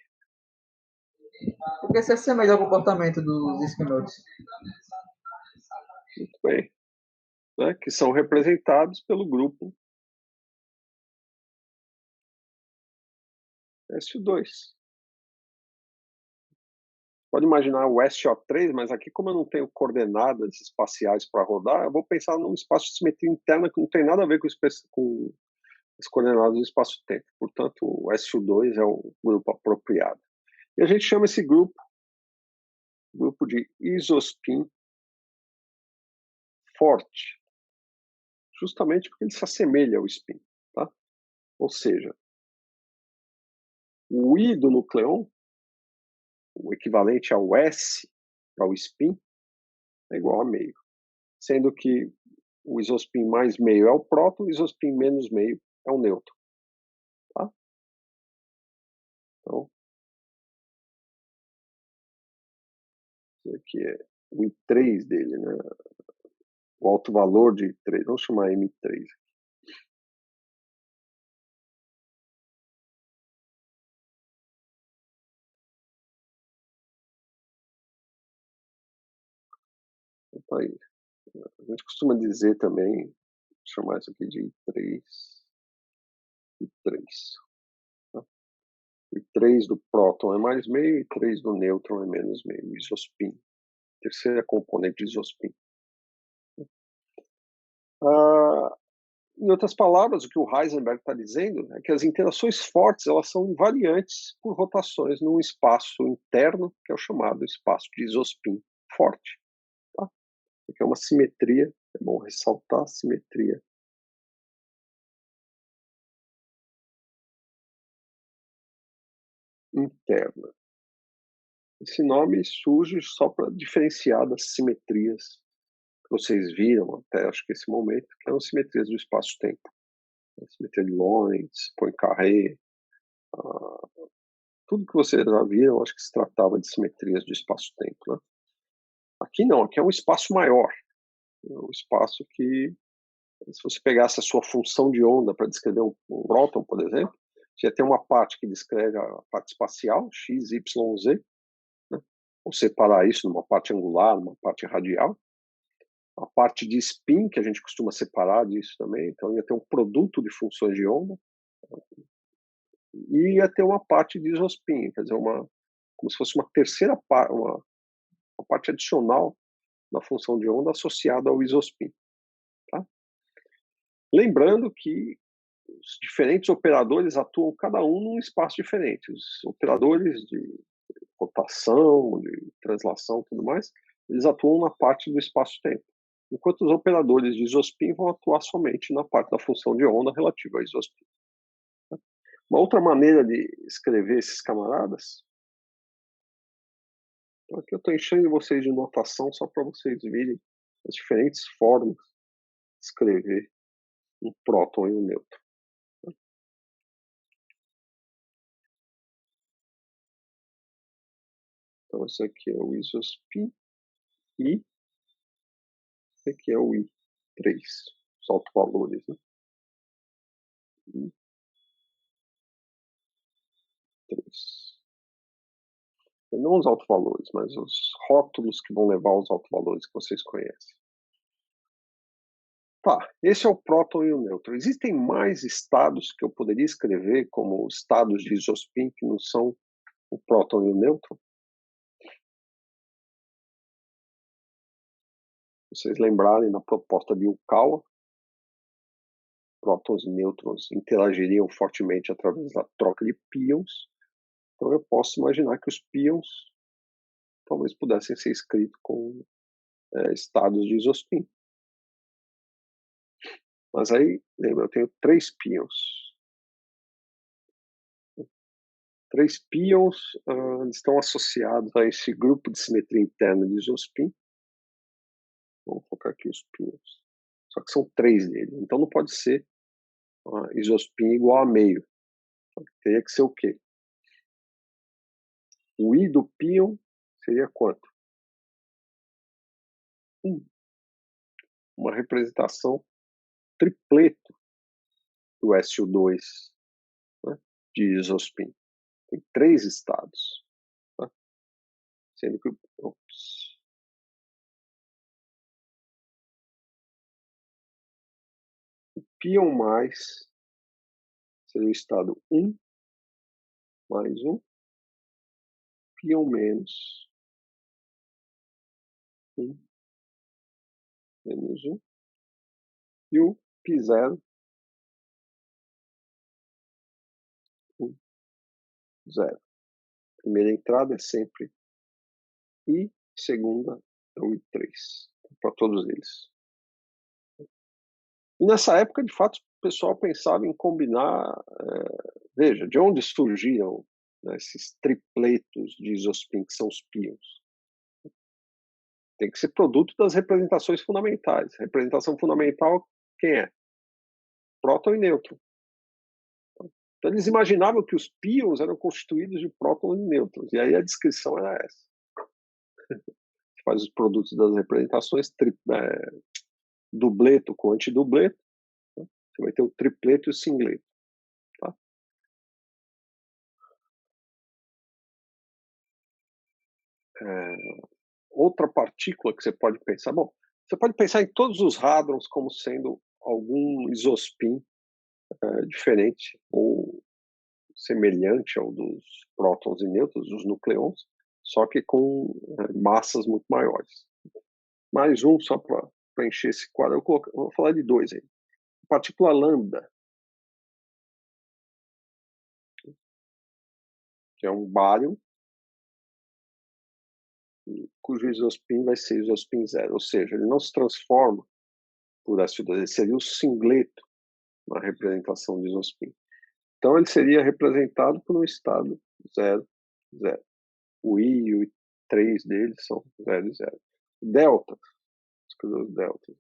Porque se assemelha ao comportamento dos espinhotes. Muito bem. Né, que são representados pelo grupo SO2. Pode imaginar o SO3, mas aqui, como eu não tenho coordenadas espaciais para rodar, eu vou pensar num espaço de simetria interna que não tem nada a ver com as coordenadas do espaço-tempo. Portanto, o SO2 é o grupo apropriado. E a gente chama esse grupo de isospin forte, justamente porque ele se assemelha ao spin. Tá? Ou seja, o I do nucleon, o equivalente ao S para o spin, é igual a meio. Sendo que o isospin mais meio é o próton, o isospin menos meio é o nêutron. Tá? Então, isso aqui é o I3 dele, né? O alto valor de I3. Vamos chamar M3. Então, aí, a gente costuma dizer também, chamar isso aqui de I3. Tá? O I3 do próton é mais meio, e I3 do nêutron é menos meio. Isospin. Terceira componente de isospin. Em outras palavras, o que o Heisenberg está dizendo é que as interações fortes elas são invariantes por rotações num espaço interno, que é o chamado espaço de isospin forte. Tá? Que é uma simetria, é bom ressaltar a simetria interna. Esse nome surge só para diferenciar das simetrias que vocês viram até acho que esse momento, que são simetrias do espaço-tempo. A simetria de Lorentz, Poincaré, tudo que vocês já viram, acho que se tratava de simetrias do espaço-tempo. Né? Aqui não, aqui é um espaço maior. É um espaço que, se você pegasse a sua função de onda para descrever um próton, por exemplo, você ia ter uma parte que descreve a parte espacial, x, y, z, né? ou separar isso numa parte angular, numa parte radial. A parte de spin, que a gente costuma separar disso também, então ia ter um produto de funções de onda, e ia ter uma parte de isospin, quer dizer, como se fosse uma terceira parte, uma parte adicional da função de onda associada ao isospin. Tá? Lembrando que os diferentes operadores atuam cada um num espaço diferente. Os operadores de rotação, de translação e tudo mais, eles atuam na parte do espaço-tempo. Enquanto os operadores de isospin vão atuar somente na parte da função de onda relativa a isospin. Uma outra maneira de escrever esses camaradas, então aqui eu estou enchendo vocês de notação só para vocês verem as diferentes formas de escrever um próton e um nêutron. Então esse aqui é o isospin e esse aqui é o I3, os autovalores, né? I3. Não os autovalores, mas os rótulos que vão levar aos autovalores que vocês conhecem. Tá, esse é o próton e o nêutron. Existem mais estados que eu poderia escrever como estados de isospin que não são o próton e o nêutron? Vocês lembrarem da proposta de Yukawa, prótons e nêutrons interagiriam fortemente através da troca de pions. Então eu posso imaginar que os pions talvez pudessem ser escritos com estados de isospin. Mas aí, lembra, eu tenho 3 pions. 3 pions estão associados a esse grupo de simetria interna de isospin. Vamos focar aqui os pions. Só que são 3 deles. Então não pode ser isospin igual a meio. Teria que ser o quê? O I do pion seria quanto? 1. Uma representação tripleto do SU2, né, de isospin. Tem 3 estados. Tá? Sendo que... Ops. O pion mais seria o estado 1 mais 1. Pion menos 1 menos 1. E o P0 1, 0. Primeira entrada é sempre I, segunda é o I3, para todos eles. E nessa época, de fato, o pessoal pensava em combinar, veja, de onde surgiram, né, esses tripletos de isospin, que são os pions. Tem que ser produto das representações fundamentais. Representação fundamental, quem é? Próton e nêutron. Então eles imaginavam que os pions eram constituídos de prótons e nêutrons, e aí a descrição era essa. Você faz os produtos das representações, dubleto com antidubleto, né? Você vai ter o tripleto e o singleto. Tá? Outra partícula que você pode pensar, bom, você pode pensar em todos os hadrons como sendo algum isospin diferente ou semelhante ao dos prótons e nêutrons, dos nucleons, só que com massas muito maiores. Mais um só para preencher esse quadro. Eu vou falar de 2 aí. A partícula lambda, que é um bário, cujo isospin vai ser isospin 0, ou seja, ele não se transforma por SO2, ele seria o singleto na representação de isospin. Então ele seria representado por um estado 0, 0. O I e o I3 dele são 0 e 0. Delta, escrever os deltas.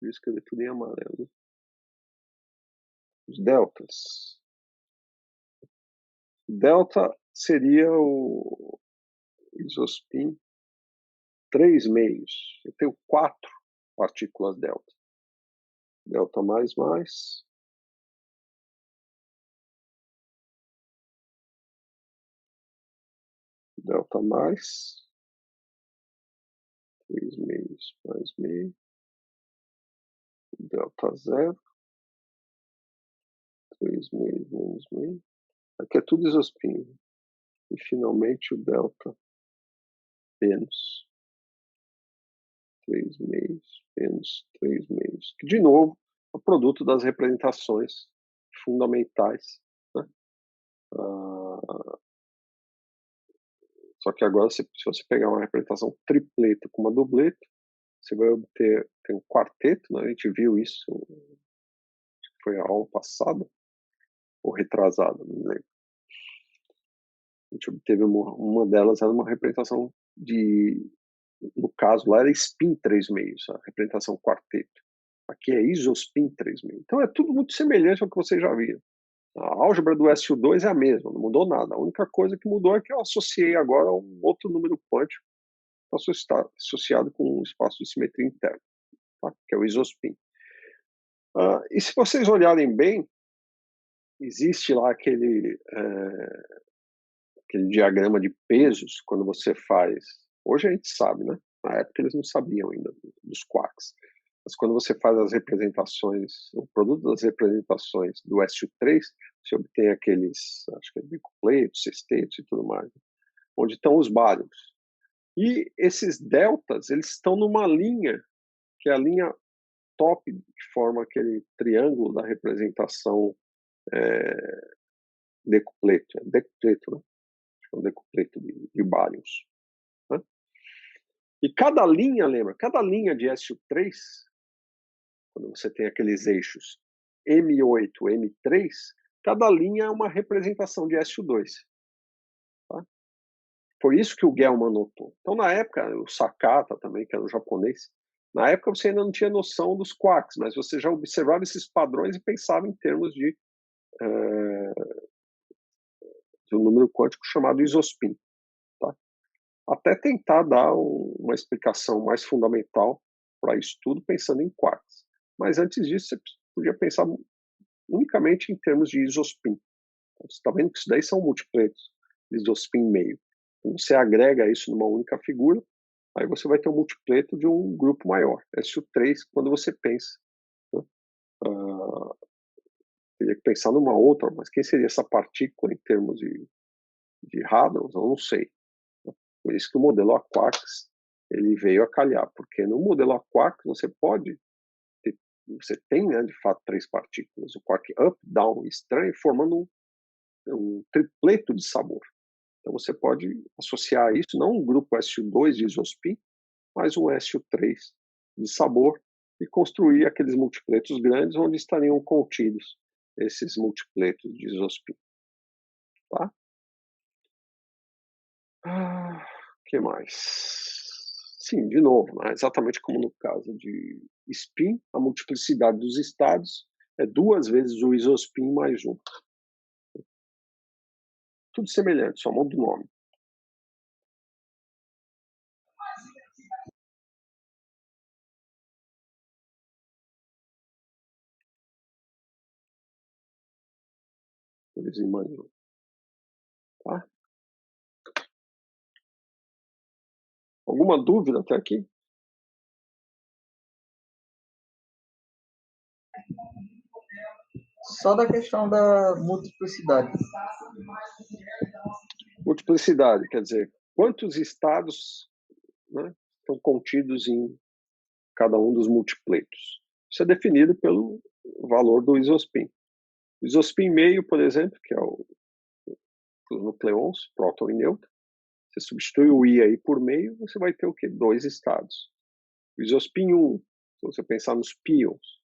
Vou escrever tudo em amarelo. Os deltas. Delta seria o isospin 3 meios. Eu tenho 4 partículas delta. Delta mais mais. delta mais 3 meios mais meio, delta 0, 3 meios menos meio. Aqui é tudo isospin. E finalmente o delta menos 3 meios menos 3 meios. Que, de novo, é o produto das representações fundamentais. Né? Só que agora, se você pegar uma representação tripleta com uma dupleta, você vai obter um quarteto, né? A gente viu isso, acho que foi a aula passada, ou retrasada, não me lembro. A gente obteve uma delas, era uma representação no caso lá era spin 3 meios, a representação quarteto. Aqui é isospin 3 meios. Então é tudo muito semelhante ao que você já viu. A álgebra do SU2 é a mesma, não mudou nada. A única coisa que mudou é que eu associei agora um outro número quântico associado com um espaço de simetria interna, tá? Que é o isospin. E se vocês olharem bem, existe lá aquele diagrama de pesos, quando você faz... Hoje a gente sabe, né? Na época eles não sabiam ainda dos quarks. Mas quando você faz as representações, o produto das representações do SU3, você obtém aqueles, acho que é decupletos, sextetos e tudo mais, onde estão os bárions. E esses deltas, eles estão numa linha, que é a linha top, que forma aquele triângulo da representação decupleto. É decupleto, né? É um decupleto de bárions. Né? E cada linha, lembra? Cada linha de SU3, quando você tem aqueles eixos M8, M3, cada linha é uma representação de SU2. Tá? Foi isso que o Gell-Mann notou. Então, na época, o Sakata também, que era um japonês, na época você ainda não tinha noção dos quarks, mas você já observava esses padrões e pensava em termos de um número quântico chamado isospin. Tá? Até tentar dar uma explicação mais fundamental para isso tudo, pensando em quarks. Mas antes disso, você podia pensar unicamente em termos de isospin. Então, você está vendo que isso daí são múltipletos de isospin meio. Então, você agrega isso numa única figura, aí você vai ter um múltipleto de um grupo maior, SU3, quando você pensa. Né? Teria que pensar numa outra, mas quem seria essa partícula em termos de hadrons? Eu não sei. Por isso que o modelo Aquarks ele veio a calhar, porque no modelo Aquarks você tem, né, de fato, 3 partículas, o quark up, down e estranho, formando um tripleto de sabor. Então você pode associar isso, não um grupo SU2 de isospin, mas um SU3 de sabor, e construir aqueles multipletos grandes onde estariam contidos esses multipletos de isospin. Tá? Que mais? Sim, de novo, né? Exatamente como no caso de spin, a multiplicidade dos estados é 2 vezes o isospin mais 1. Tudo semelhante, só muda o nome. Mais 1. Tá? Alguma dúvida até aqui? Só da questão da multiplicidade. Multiplicidade, quer dizer, quantos estados, né, estão contidos em cada um dos multipletos. Isso é definido pelo valor do isospin. O isospin meio, por exemplo, que é os nucleons, próton e nêutron, você substitui o I aí por meio, você vai ter o quê? 2 estados. O isospin 1, se você pensar nos pions,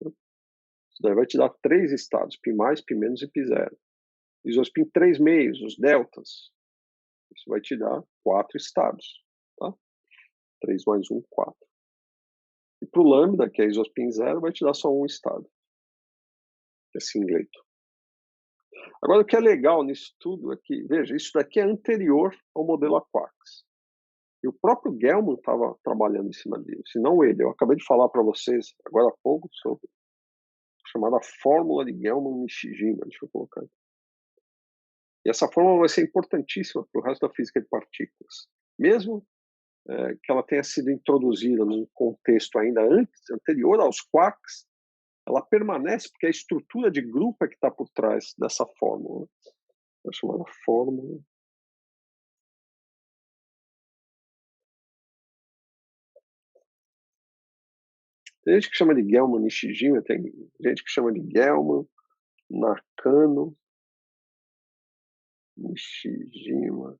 né? Isso daí vai te dar 3 estados, π mais, π menos e π0. Isospin 3 meios, os deltas, isso vai te dar 4 estados. Tá? 3 mais 1, 4. E para o lambda, que é isospin 0, vai te dar só um estado, que é singleto. Agora, o que é legal nisso tudo é que, veja, isso daqui é anterior ao modelo Aquarks. E o próprio Gell-Mann estava trabalhando em cima disso, e não ele. Eu acabei de falar para vocês, agora há pouco, sobre a chamada fórmula de Gell-Mann-Nishijima. Deixa eu colocar aqui. E essa fórmula vai ser importantíssima para o resto da física de partículas. Mesmo que ela tenha sido introduzida num contexto ainda anterior aos quarks, ela permanece porque a estrutura de grupo é que está por trás dessa fórmula. É chamada fórmula. Tem gente que chama de Gell-Mann-Nishijima, tem gente que chama de Gell-Mann, Nakano, Nishijima.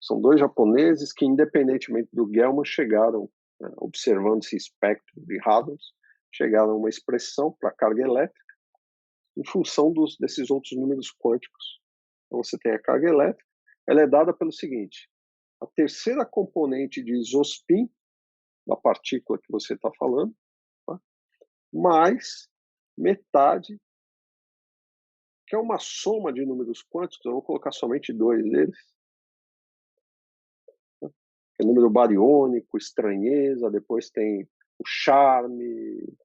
São dois japoneses que, independentemente do Gell-Mann, chegaram, observando esse espectro de hadrons, chegaram a uma expressão para a carga elétrica em função desses outros números quânticos. Então, você tem a carga elétrica, ela é dada pelo seguinte: a terceira componente de isospin da partícula que você está falando, tá? Mais metade, que é uma soma de números quânticos, eu vou colocar somente dois deles, tá? É número bariônico, estranheza, depois tem o charme,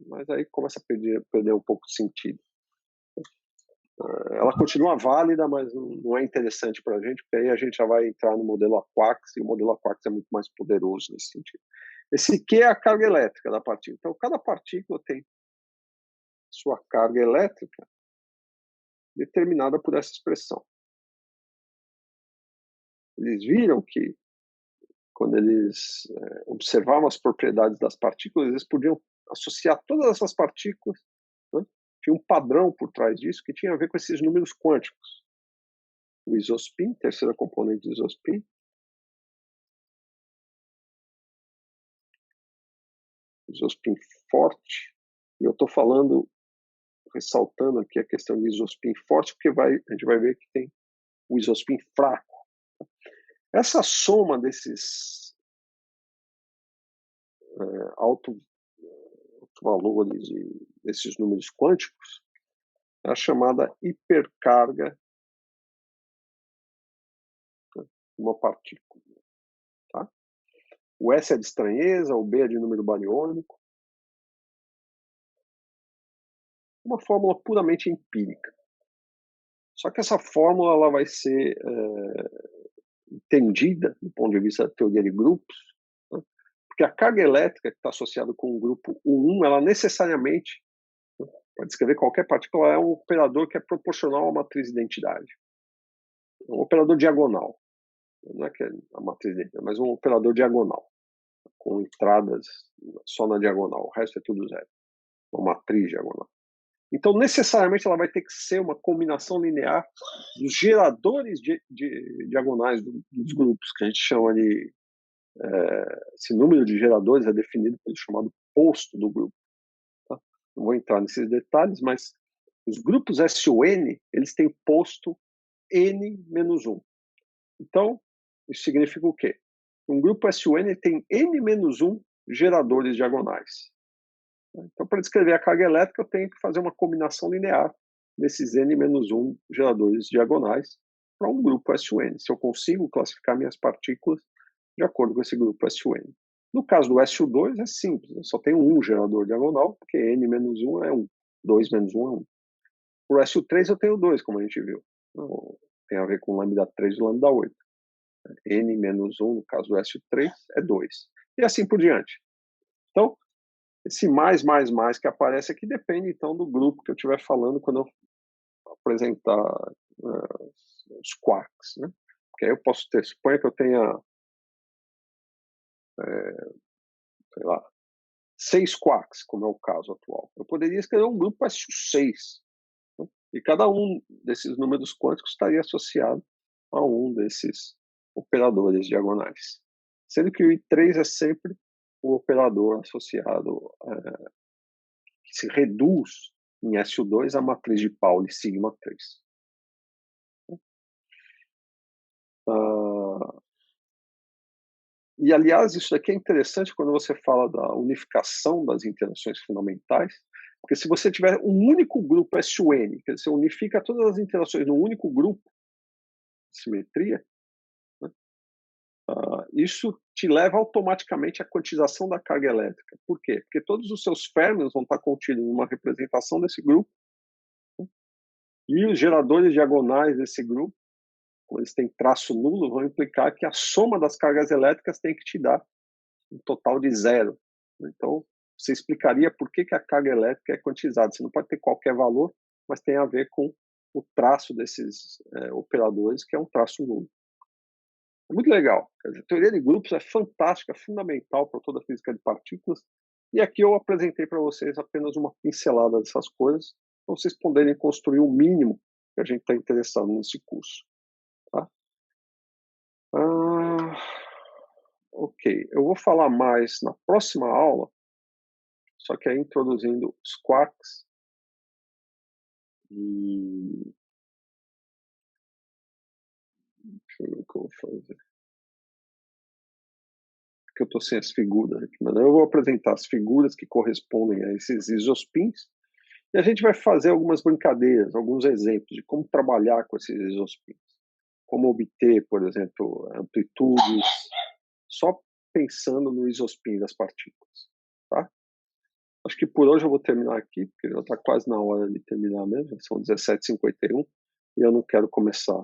mas aí começa a perder um pouco de sentido. Ela continua válida, mas não é interessante para a gente, porque aí a gente já vai entrar no modelo Aquax, e o modelo Aquax é muito mais poderoso nesse sentido. Esse Q é a carga elétrica da partícula. Então, cada partícula tem sua carga elétrica determinada por essa expressão. Eles viram que, quando eles observavam as propriedades das partículas, eles podiam associar todas essas partículas, né? Tinha um padrão por trás disso que tinha a ver com esses números quânticos. O isospin, terceira componente do isospin. Isospin forte. E eu estou falando, ressaltando aqui a questão de isospin forte, porque a gente vai ver que tem o isospin fraco. Essa soma desses altos valores desses números quânticos é a chamada hipercarga de uma partícula. Tá? O S é de estranheza, o B é de número bariônico. Uma fórmula puramente empírica. Só que essa fórmula ela vai ser entendida do ponto de vista da teoria de grupos, né? Porque a carga elétrica que está associada com o grupo U1, ela necessariamente, né, para descrever qualquer partícula, é um operador que é proporcional à matriz de identidade. É um operador diagonal. Não é que é a matriz de identidade, mas um operador diagonal, com entradas só na diagonal. O resto é tudo zero. Uma matriz diagonal. Então, necessariamente, ela vai ter que ser uma combinação linear dos geradores diagonais dos grupos, que a gente chama de... esse número de geradores é definido pelo chamado posto do grupo. Tá? Não vou entrar nesses detalhes, mas os grupos SUN, eles têm posto N-1. Então, isso significa o quê? Um grupo SUN tem N-1 geradores diagonais. Então, para descrever a carga elétrica, eu tenho que fazer uma combinação linear desses N-1 geradores diagonais para um grupo SUN. Se eu consigo classificar minhas partículas de acordo com esse grupo SUN. No caso do SU2, é simples. Eu só tenho um gerador diagonal, porque N-1 é 1. 2 menos 1 é 1. Para o SU3, eu tenho 2, como a gente viu. Então, tem a ver com lambda 3 e lambda 8. N-1, no caso do SU3, é 2. E assim por diante. Então, esse mais que aparece aqui depende, então, do grupo que eu estiver falando quando eu apresentar os quarks, né? Porque aí eu posso ter, suponha que eu tenha, sei lá, 6 quarks, como é o caso atual. Eu poderia escrever um grupo SU6, né? E cada um desses números quânticos estaria associado a um desses operadores diagonais. Sendo que o I3 é sempre o operador associado que se reduz em SU2 à matriz de Pauli sigma 3. E, aliás, isso daqui é interessante quando você fala da unificação das interações fundamentais, porque se você tiver um único grupo SUN, que você unifica todas as interações num único grupo de simetria, né, isso te leva automaticamente à quantização da carga elétrica. Por quê? Porque todos os seus férmions vão estar contidos em uma representação desse grupo, E os geradores diagonais desse grupo, quando eles têm traço nulo, vão implicar que a soma das cargas elétricas tem que te dar um total de 0. Então, você explicaria por que a carga elétrica é quantizada. Você não pode ter qualquer valor, mas tem a ver com o traço desses operadores, que é um traço nulo. É muito legal. A teoria de grupos é fantástica, fundamental para toda a física de partículas. E aqui eu apresentei para vocês apenas uma pincelada dessas coisas, para vocês poderem construir o mínimo que a gente está interessado nesse curso. Tá? Ok, eu vou falar mais na próxima aula, só que aí introduzindo os quarks. E deixa eu ver o que eu vou fazer. Porque eu estou sem as figuras aqui, mas eu vou apresentar as figuras que correspondem a esses isospins. E a gente vai fazer algumas brincadeiras, alguns exemplos de como trabalhar com esses isospins. Como obter, por exemplo, amplitudes, só pensando no isospin das partículas. Tá? Acho que por hoje eu vou terminar aqui, porque já está quase na hora de terminar mesmo, são 17h51, e eu não quero começar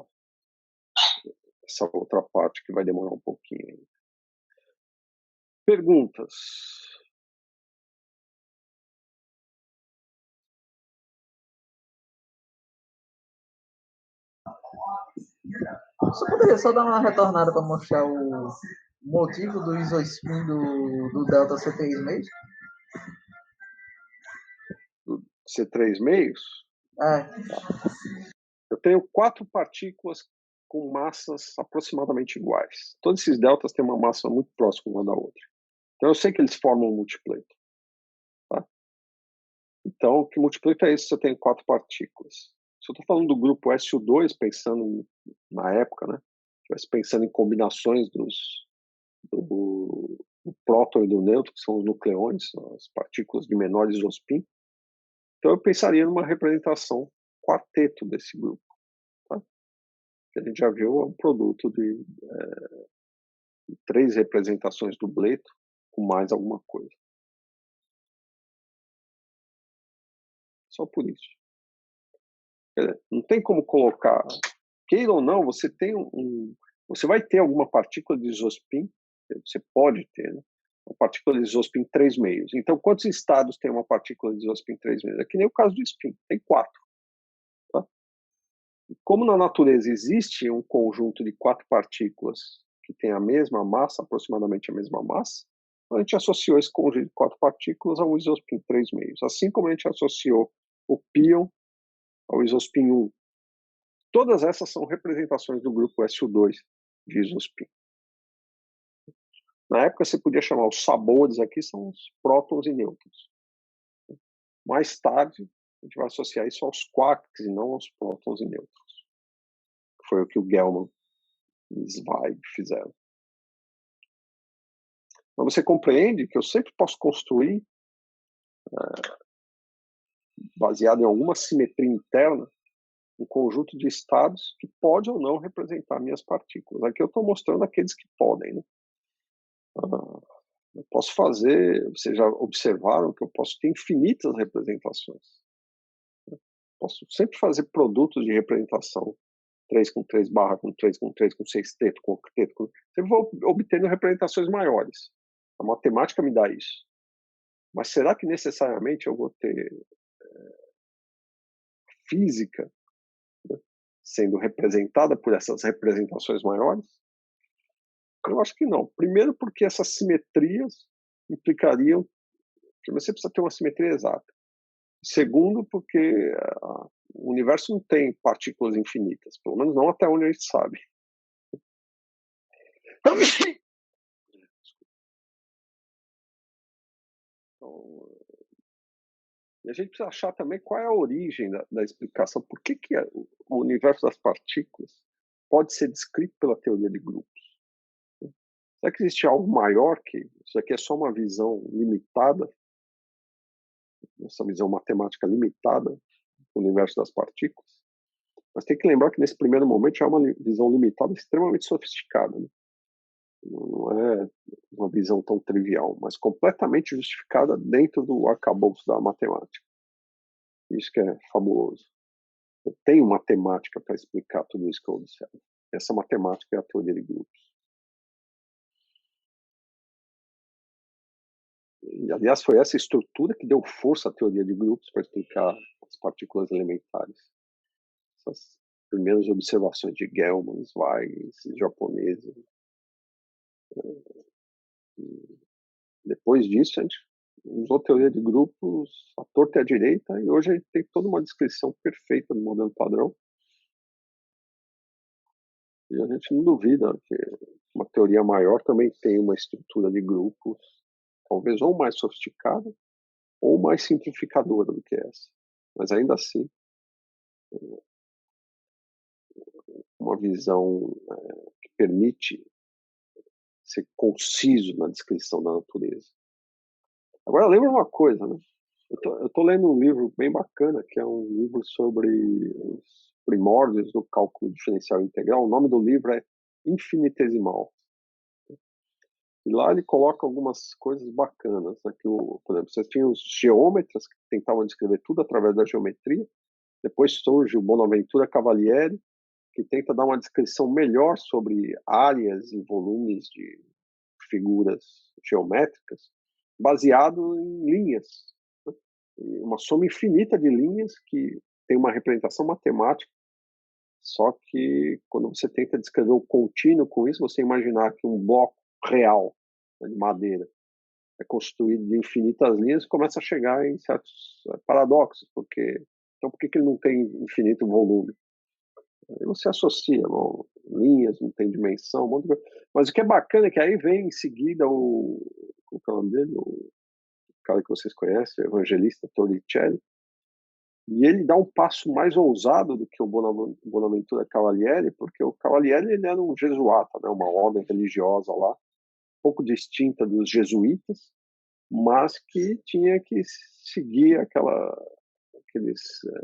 essa outra parte que vai demorar um pouquinho ainda. Perguntas? Você poderia só dar uma retornada para mostrar o motivo do isospin do delta C3 meios? Do C3 meios? Eu tenho 4 partículas com massas aproximadamente iguais. Todos esses deltas têm uma massa muito próxima uma da outra. Então eu sei que eles formam um multipleto. Tá? Então, que multipleto é esse se eu tenho 4 partículas? Se eu estou falando do grupo SU2, pensando na época, né? Pensando em combinações do próton e do nêutron, que são os nucleões, as partículas de menor isospin. Então eu pensaria numa representação quarteto desse grupo. Tá? Que a gente já viu, é um produto de 3 representações do bleto com mais alguma coisa. Só por isso. Não tem como colocar, queira ou não, você tem você vai ter alguma partícula de isospin, você pode ter, né? Uma partícula de isospin 3 meios. Então, quantos estados tem uma partícula de isospin 3 meios? É que nem o caso do spin, tem 4. Tá? Como na natureza existe um conjunto de 4 partículas que tem a mesma massa, aproximadamente a mesma massa, a gente associou esse conjunto de 4 partículas ao isospin 3 meios. Assim como a gente associou o pion ao isospin 1. Todas essas são representações do grupo SU2 de isospin. Na época você podia chamar os sabores aqui, são os prótons e nêutrons. Mais tarde, a gente vai associar isso aos quarks e não aos prótons e nêutrons. Foi o que o Gell-Mann e Zweig fizeram. Mas você compreende que eu sempre posso construir, baseado em alguma simetria interna, um conjunto de estados que pode ou não representar minhas partículas. Aqui eu estou mostrando aqueles que podem. Né? Eu posso fazer, vocês já observaram que eu posso ter infinitas representações. Posso sempre fazer produtos de representação 3 com 3, barra com 3 com 3, com sexteto, com octeto. Sempre vou obtendo representações maiores. A matemática me dá isso. Mas será que necessariamente eu vou ter física, né, sendo representada por essas representações maiores? Eu acho que não. Primeiro porque essas simetrias implicariam... Primeiro você precisa ter uma simetria exata. Segundo porque o universo não tem partículas infinitas. Pelo menos não até onde a gente sabe. Então, e a gente precisa achar também qual é a origem da explicação. Por que o universo das partículas pode ser descrito pela teoria de grupos? Será que existe algo maior que isso aqui? É só uma visão limitada, essa visão matemática limitada do universo das partículas? Mas tem que lembrar que nesse primeiro momento já é uma visão limitada extremamente sofisticada. Né? Não é uma visão tão trivial, mas completamente justificada dentro do arcabouço da matemática. Isso que é fabuloso. Eu tenho matemática para explicar tudo isso que eu observo. Essa matemática é a teoria de grupos. E, aliás, foi essa estrutura que deu força à teoria de grupos para explicar as partículas elementares. Essas primeiras observações de Gell-Mann, Zweig, esses japoneses. E depois disso, a gente usou teoria de grupos à torta e à direita, e hoje a gente tem toda uma descrição perfeita do modelo padrão. E a gente não duvida que uma teoria maior também tem uma estrutura de grupos, talvez ou mais sofisticada, ou mais simplificadora do que essa. Mas ainda assim, uma visão que permite ser conciso na descrição da natureza. Agora, lembra uma coisa, né? Eu tô lendo um livro bem bacana, que é um livro sobre os primórdios do cálculo diferencial integral. O nome do livro é Infinitesimal. E lá ele coloca algumas coisas bacanas. Né? Por exemplo, você tinha os geômetras que tentavam descrever tudo através da geometria. Depois surge o Bonaventura Cavalieri, que tenta dar uma descrição melhor sobre áreas e volumes de figuras geométricas, baseado em linhas. Né? Uma soma infinita de linhas que tem uma representação matemática, só que quando você tenta descrever o contínuo com isso, você imaginar que um bloco real, né, de madeira é construído de infinitas linhas e começa a chegar em certos paradoxos, porque então por que ele não tem infinito volume? Aí você associa, bom, linhas, não tem dimensão, um monte de coisa. Mas o que é bacana é que aí vem em seguida qual é o nome dele? O cara que vocês conhecem, o evangelista Torricelli, e ele dá um passo mais ousado do que o Bonaventura Cavalieri, porque o Cavalieri ele era um jesuata, né, uma ordem religiosa lá, um pouco distinta dos jesuítas, mas que tinha que seguir aqueles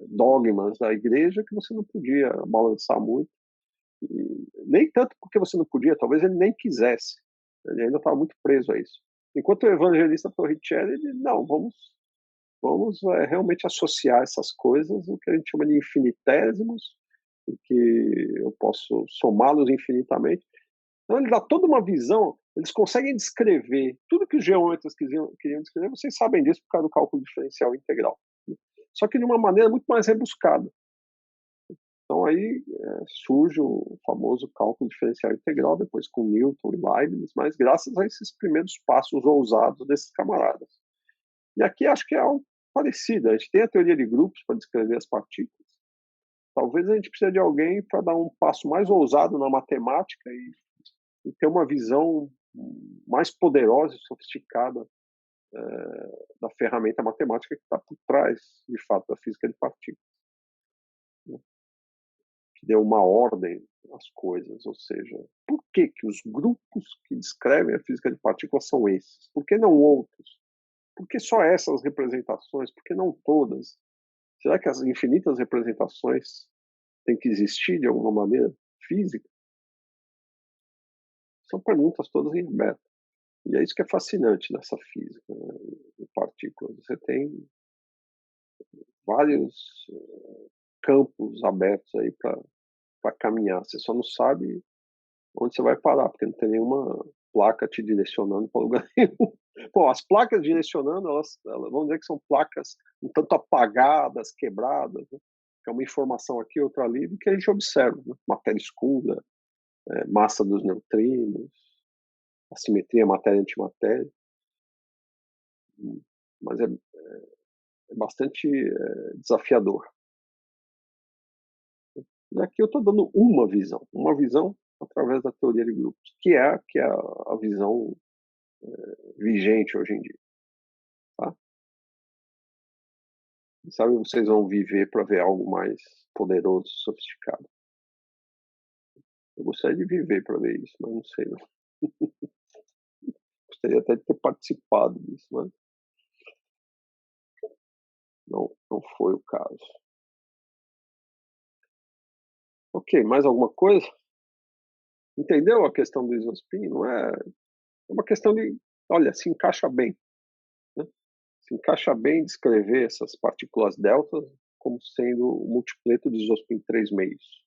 dogmas da igreja que você não podia balançar muito. E nem tanto porque você não podia, talvez ele nem quisesse. Ele ainda estava muito preso a isso. Enquanto o evangelista Torricelli, ele, não, vamos realmente associar essas coisas, o que a gente chama de infinitésimos, e que eu posso somá-los infinitamente. Então ele dá toda uma visão, eles conseguem descrever tudo que os geômetras queriam descrever, vocês sabem disso por causa do cálculo diferencial integral. Só que de uma maneira muito mais rebuscada. Então aí surge o famoso cálculo diferencial integral, depois com Newton e Leibniz, mas graças a esses primeiros passos ousados desses camaradas. E aqui acho que é algo parecido. A gente tem a teoria de grupos para descrever as partículas. Talvez a gente precise de alguém para dar um passo mais ousado na matemática e ter uma visão mais poderosa e sofisticada da ferramenta matemática que está por trás, de fato, da física de partículas. Que deu uma ordem às coisas, ou seja, por que os grupos que descrevem a física de partículas são esses? Por que não outros? Por que só essas representações? Por que não todas? Será que as infinitas representações têm que existir de alguma maneira física? São perguntas todas em aberto. E é isso que é fascinante nessa física, né, de partículas. Você tem vários campos abertos aí para caminhar. Você só não sabe onde você vai parar, porque não tem nenhuma placa te direcionando para lugar nenhum. Bom, as placas direcionando, elas vamos dizer que são placas um tanto apagadas, quebradas, né? Que é uma informação aqui, outra ali, do que a gente observa. Né? Matéria escura, massa dos neutrinos, assimetria matéria-antimatéria. Mas é bastante desafiador. E aqui eu estou dando uma visão através da teoria de grupos, que é a visão vigente hoje em dia. Tá? E sabe, vocês vão viver para ver algo mais poderoso, sofisticado. Eu gostaria de viver para ver isso, mas não sei. Não. Gostaria até de ter participado disso, mas não foi o caso. Ok, mais alguma coisa? Entendeu a questão do isospin? Não é uma questão de, olha, se encaixa bem. Né? Se encaixa bem descrever essas partículas deltas como sendo o múltipleto de isospin 3 meios.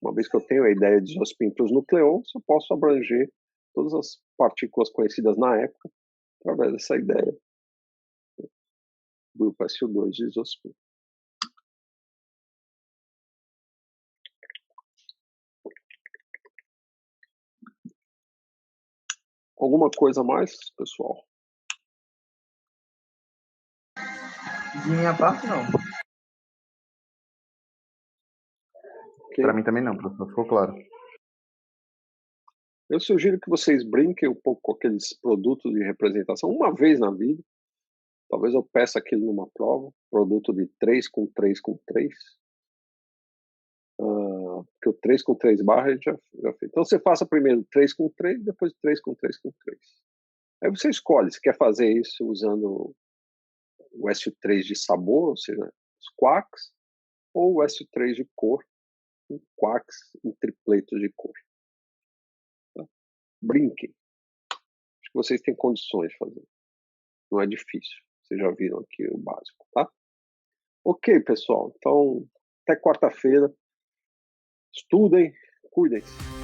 Uma vez que eu tenho a ideia de isospin para os nucleons, eu posso abranger todas as partículas conhecidas na época através dessa ideia. Grupo SO2 de isospin. Alguma coisa a mais, pessoal? De minha parte, não. Okay. Para mim também não, professor, ficou claro. Eu sugiro que vocês brinquem um pouco com aqueles produtos de representação uma vez na vida. Talvez eu peça aquilo numa prova, produto de 3 com 3 com 3. Porque o 3 com 3 barras já fez. Então você faça primeiro 3 com 3, depois 3 com 3 com 3. Aí você escolhe se quer fazer isso usando o SO3 de sabor, ou seja, os quarks, ou o SO3 de cor, com quarks em tripletos de cor. Tá? Brinquem. Acho que vocês têm condições de fazer. Não é difícil. Vocês já viram aqui o básico, tá? Ok, pessoal. Então, até quarta-feira. Estudem, cuidem-se.